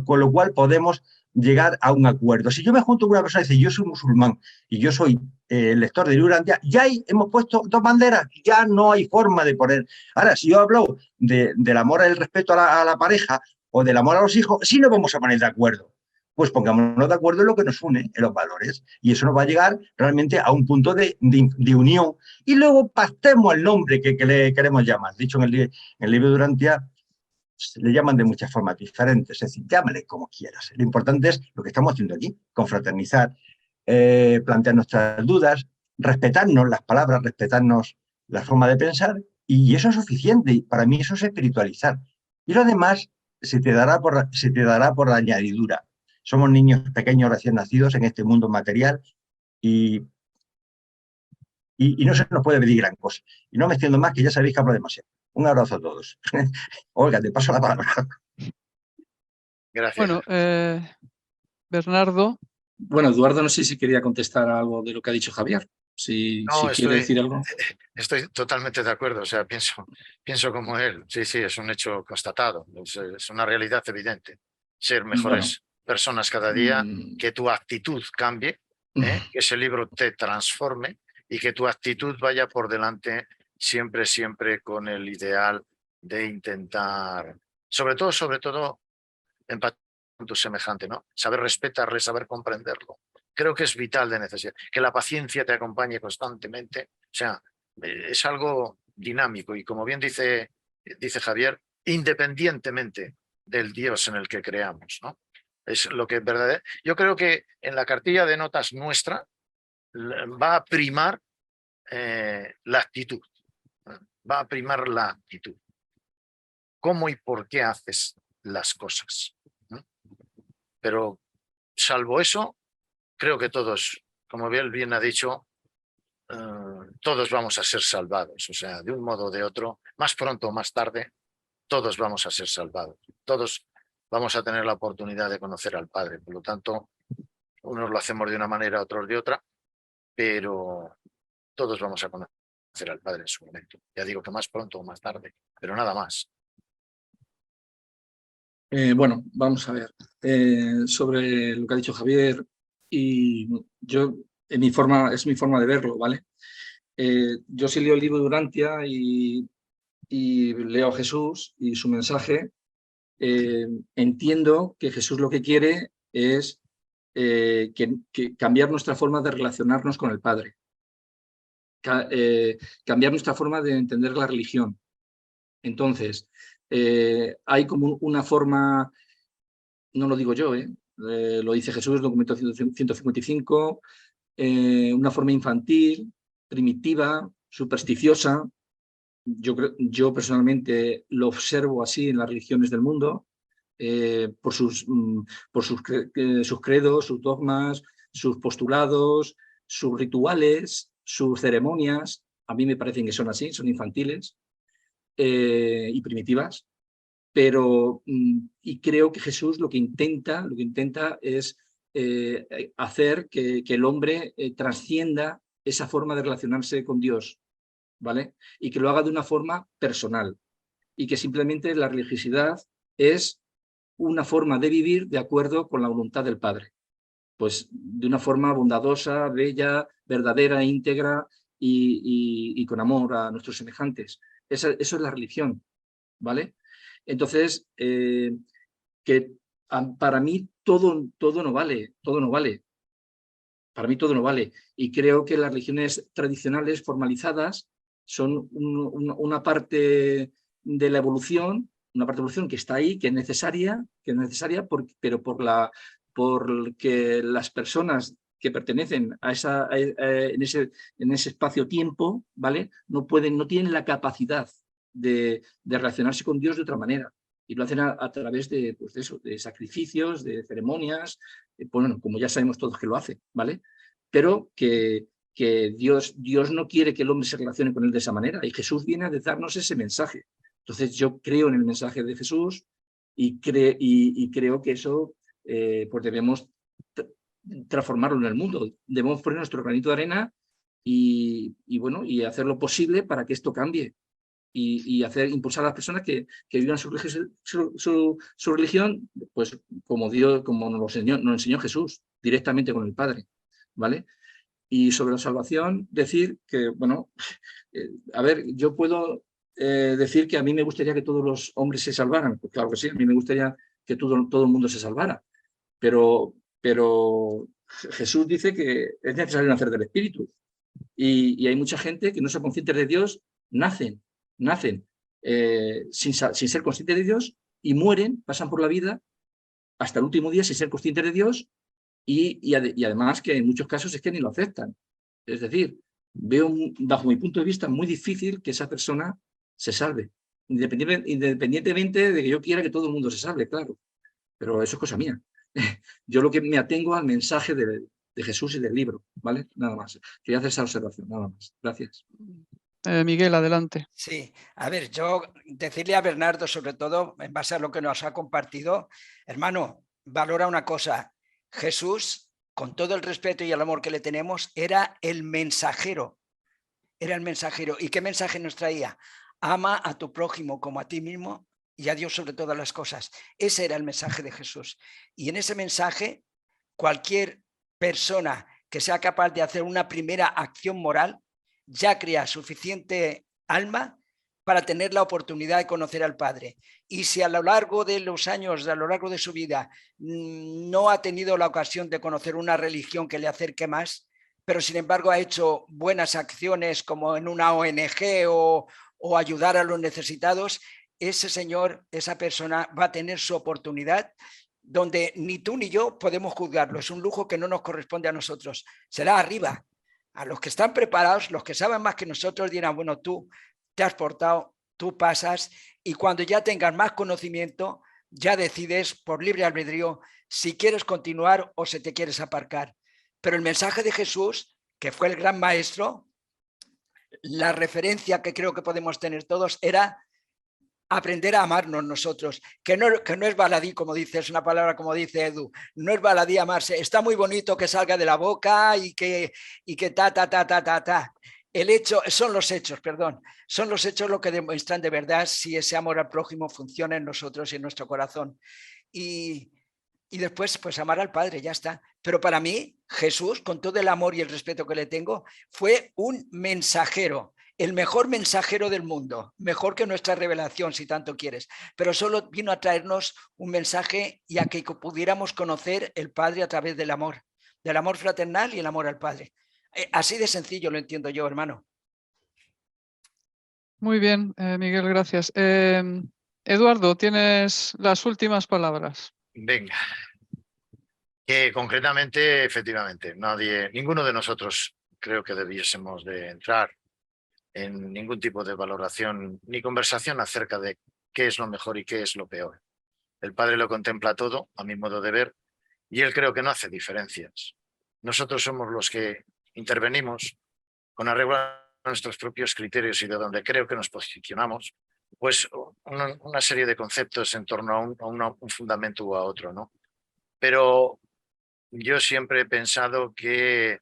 con lo cual podemos llegar a un acuerdo. Si yo me junto con una persona y dice, yo soy musulmán y yo soy lector de libro Durantia, ya hemos puesto 2 banderas, ya no hay forma de poner. Ahora, si yo hablo del amor y el respeto a la pareja o del amor a los hijos, sí nos vamos a poner de acuerdo. Pues pongámonos de acuerdo en lo que nos une, en los valores, y eso nos va a llegar realmente a un punto de unión. Y luego pactemos el nombre que le queremos llamar. Dicho en el libro Durantia, le llaman de muchas formas diferentes, es decir, llámale como quieras. Lo importante es lo que estamos haciendo aquí, confraternizar, plantear nuestras dudas, respetarnos las palabras, respetarnos la forma de pensar, y eso es suficiente. Y para mí eso es espiritualizar. Y lo demás se te dará por la añadidura. Somos niños pequeños recién nacidos en este mundo material y no se nos puede pedir gran cosa. Y no me extiendo más, que ya sabéis que hablo demasiado. Un abrazo a todos. Olga, te paso la palabra. Gracias. Bueno, Bernardo. Bueno, Eduardo, no sé si quería contestar a algo de lo que ha dicho Javier. Si quiere decir algo. Estoy totalmente de acuerdo, o sea, pienso como él. Sí, sí, es un hecho constatado, es una realidad evidente. Ser mejores personas cada día, que tu actitud cambie, que ese libro te transforme y que tu actitud vaya por delante siempre, siempre con el ideal de intentar, sobre todo, empatizar con tu semejante, ¿no? Saber respetarle, saber comprenderlo. Creo que es vital de necesidad. Que la paciencia te acompañe constantemente. O sea, es algo dinámico y como bien dice Javier, independientemente del Dios en el que creamos, ¿no? Es lo que es verdadero. Yo creo que en la cartilla de notas nuestra va a primar la actitud. Va a primar la actitud. ¿Cómo y por qué haces las cosas? Pero salvo eso, creo que todos, como bien ha dicho, todos vamos a ser salvados. O sea, de un modo o de otro, más pronto o más tarde, todos vamos a ser salvados. Todos vamos a tener la oportunidad de conocer al Padre. Por lo tanto, unos lo hacemos de una manera, otros de otra, pero todos vamos a conocer al Padre en su momento. Ya digo que más pronto o más tarde, pero nada más. Bueno, vamos a ver. Sobre lo que ha dicho Javier, y yo, es mi forma de verlo, ¿vale? Yo sí leo el libro de Durantia y leo a Jesús y su mensaje. Entiendo que Jesús lo que quiere es que cambiar nuestra forma de relacionarnos con el Padre, cambiar nuestra forma de entender la religión. Entonces, hay como una forma, no lo digo yo, lo dice Jesús, documento 155, una forma infantil, primitiva, supersticiosa. Yo personalmente lo observo así en las religiones del mundo, por sus credos, sus dogmas, sus postulados, sus rituales, sus ceremonias. A mí me parecen que son así, son infantiles y primitivas. Pero, y creo que Jesús lo que intenta es hacer que el hombre trascienda esa forma de relacionarse con Dios, ¿vale? Y que lo haga de una forma personal. Y que simplemente la religiosidad es una forma de vivir de acuerdo con la voluntad del Padre. Pues de una forma bondadosa, bella, verdadera, íntegra y con amor a nuestros semejantes. Eso es la religión, ¿vale? Entonces, que para mí todo no vale, todo no vale. Para mí todo no vale. Y creo que las religiones tradicionales formalizadas son una parte de la evolución, una parte de la evolución que está ahí, que es necesaria pero porque las personas que pertenecen a en ese espacio-tiempo, ¿vale? No tienen la capacidad de relacionarse con Dios de otra manera. Y lo hacen a través de, pues de sacrificios, de ceremonias, bueno, como ya sabemos todos que lo hace, ¿vale? Pero que Dios no quiere que el hombre se relacione con él de esa manera, y Jesús viene a darnos ese mensaje. Entonces yo creo en el mensaje de Jesús y creo que eso pues debemos transformarlo en el mundo. Debemos poner nuestro granito de arena y hacer lo posible para que esto cambie. Y impulsar a las personas que vivan su religión, pues como nos enseñó Jesús, directamente con el Padre, ¿vale? Y sobre la salvación, decir que, bueno, a ver, yo puedo decir que a mí me gustaría que todos los hombres se salvaran, pues claro que sí, a mí me gustaría que todo el mundo se salvara, pero Jesús dice que es necesario nacer del Espíritu, y hay mucha gente que no son conscientes de Dios, nacen sin ser conscientes de Dios y mueren, pasan por la vida hasta el último día sin ser conscientes de Dios y además que en muchos casos es que ni lo aceptan. Es decir, veo bajo mi punto de vista muy difícil que esa persona se salve, independientemente de que yo quiera que todo el mundo se salve, claro, pero eso es cosa mía. Yo lo que me atengo al mensaje de Jesús y del libro, ¿vale? Nada más. Quería hacer esa observación, nada más. Gracias. Miguel, adelante. Sí, a ver, yo decirle a Bernardo, sobre todo, en base a lo que nos ha compartido, hermano, valora una cosa. Jesús, con todo el respeto y el amor que le tenemos, era el mensajero. Era el mensajero. ¿Y qué mensaje nos traía? Ama a tu prójimo como a ti mismo y a Dios sobre todas las cosas. Ese era el mensaje de Jesús. Y en ese mensaje, cualquier persona que sea capaz de hacer una primera acción moral ya crea suficiente alma para tener la oportunidad de conocer al Padre. Y si a lo largo de los años, a lo largo de su vida, no ha tenido la ocasión de conocer una religión que le acerque más, pero sin embargo ha hecho buenas acciones como en una ONG o ayudar a los necesitados, ese señor, esa persona va a tener su oportunidad donde ni tú ni yo podemos juzgarlo. Es un lujo que no nos corresponde a nosotros. Será arriba. A los que están preparados, los que saben más que nosotros, dirán, bueno, tú te has portado, tú pasas, y cuando ya tengas más conocimiento, ya decides por libre albedrío si quieres continuar o si te quieres aparcar. Pero el mensaje de Jesús, que fue el gran maestro, la referencia que creo que podemos tener todos era aprender a amarnos nosotros, que no es baladí, como dice, es una palabra como dice Edu, no es baladí amarse, está muy bonito que salga de la boca y que ta. El hecho, son los hechos lo que demuestran de verdad si ese amor al prójimo funciona en nosotros y en nuestro corazón. Y después, pues amar al Padre, ya está. Pero para mí, Jesús, con todo el amor y el respeto que le tengo, fue un mensajero, el mejor mensajero del mundo, mejor que nuestra revelación, si tanto quieres. Pero solo vino a traernos un mensaje y a que pudiéramos conocer el Padre a través del amor fraternal y el amor al Padre. Así de sencillo lo entiendo yo, hermano. Muy bien, Miguel, gracias. Eduardo, tienes las últimas palabras. Venga. Que concretamente, efectivamente, ninguno de nosotros creo que debiésemos de entrar en ningún tipo de valoración ni conversación acerca de qué es lo mejor y qué es lo peor. El Padre lo contempla todo, a mi modo de ver, y él creo que no hace diferencias. Nosotros somos los que intervenimos con arreglo a nuestros propios criterios y de donde creo que nos posicionamos, pues una serie de conceptos en torno a un fundamento u a otro, ¿no? Pero yo siempre he pensado que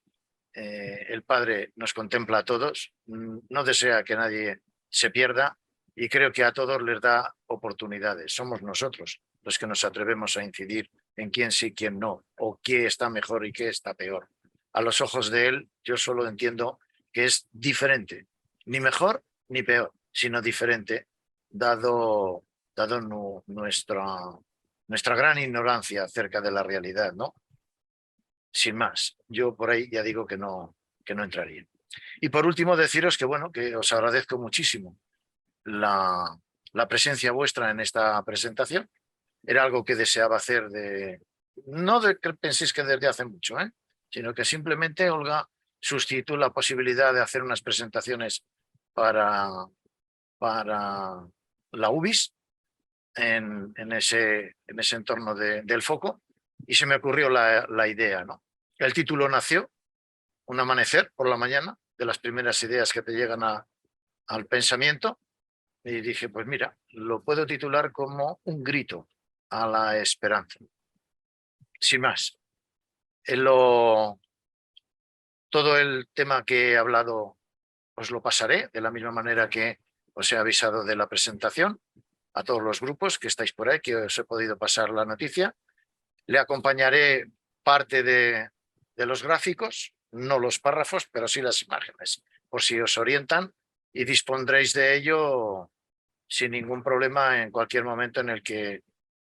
el Padre nos contempla a todos, no desea que nadie se pierda y creo que a todos les da oportunidades. Somos nosotros los que nos atrevemos a incidir en quién sí, quién no, o qué está mejor y qué está peor. A los ojos de él, yo solo entiendo que es diferente, ni mejor ni peor, sino diferente, dado nuestra gran ignorancia acerca de la realidad, ¿no? Sin más, yo por ahí ya digo que no entraría. Y por último, deciros que, bueno, que os agradezco muchísimo la presencia vuestra en esta presentación. Era algo que deseaba hacer no de que penséis que desde hace mucho, sino que simplemente Olga suscitó la posibilidad de hacer unas presentaciones para la UBIS en ese entorno del foco y se me ocurrió la idea, ¿no? El título nació un amanecer por la mañana, de las primeras ideas que te llegan al pensamiento, y dije, pues mira, lo puedo titular como un grito a la esperanza. Sin más, todo el tema que he hablado os lo pasaré, de la misma manera que os he avisado de la presentación, a todos los grupos que estáis por ahí, que os he podido pasar la noticia. Le acompañaré parte de los gráficos, no los párrafos, pero sí las imágenes, por si os orientan, y dispondréis de ello sin ningún problema en cualquier momento en el que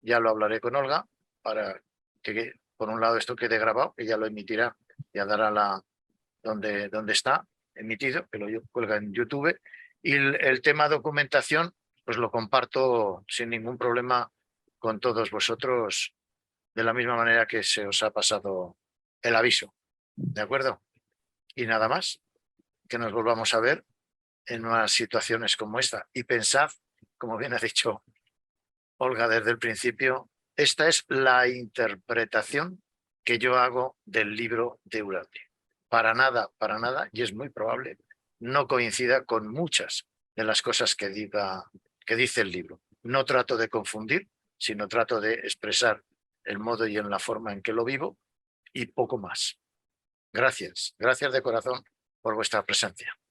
ya lo hablaré con Olga, para que por un lado esto quede grabado, que ya lo emitirá, ya dará donde está emitido, que lo cuelga en YouTube, y el tema documentación pues lo comparto sin ningún problema con todos vosotros, de la misma manera que se os ha pasado el aviso. ¿De acuerdo? Y nada más, que nos volvamos a ver en unas situaciones como esta. Y pensad, como bien ha dicho Olga desde el principio, esta es la interpretación que yo hago del libro de Eulalie. Para nada, y es muy probable, no coincida con muchas de las cosas que dice el libro. No trato de confundir, sino trato de expresar el modo y en la forma en que lo vivo y poco más. Gracias de corazón por vuestra presencia.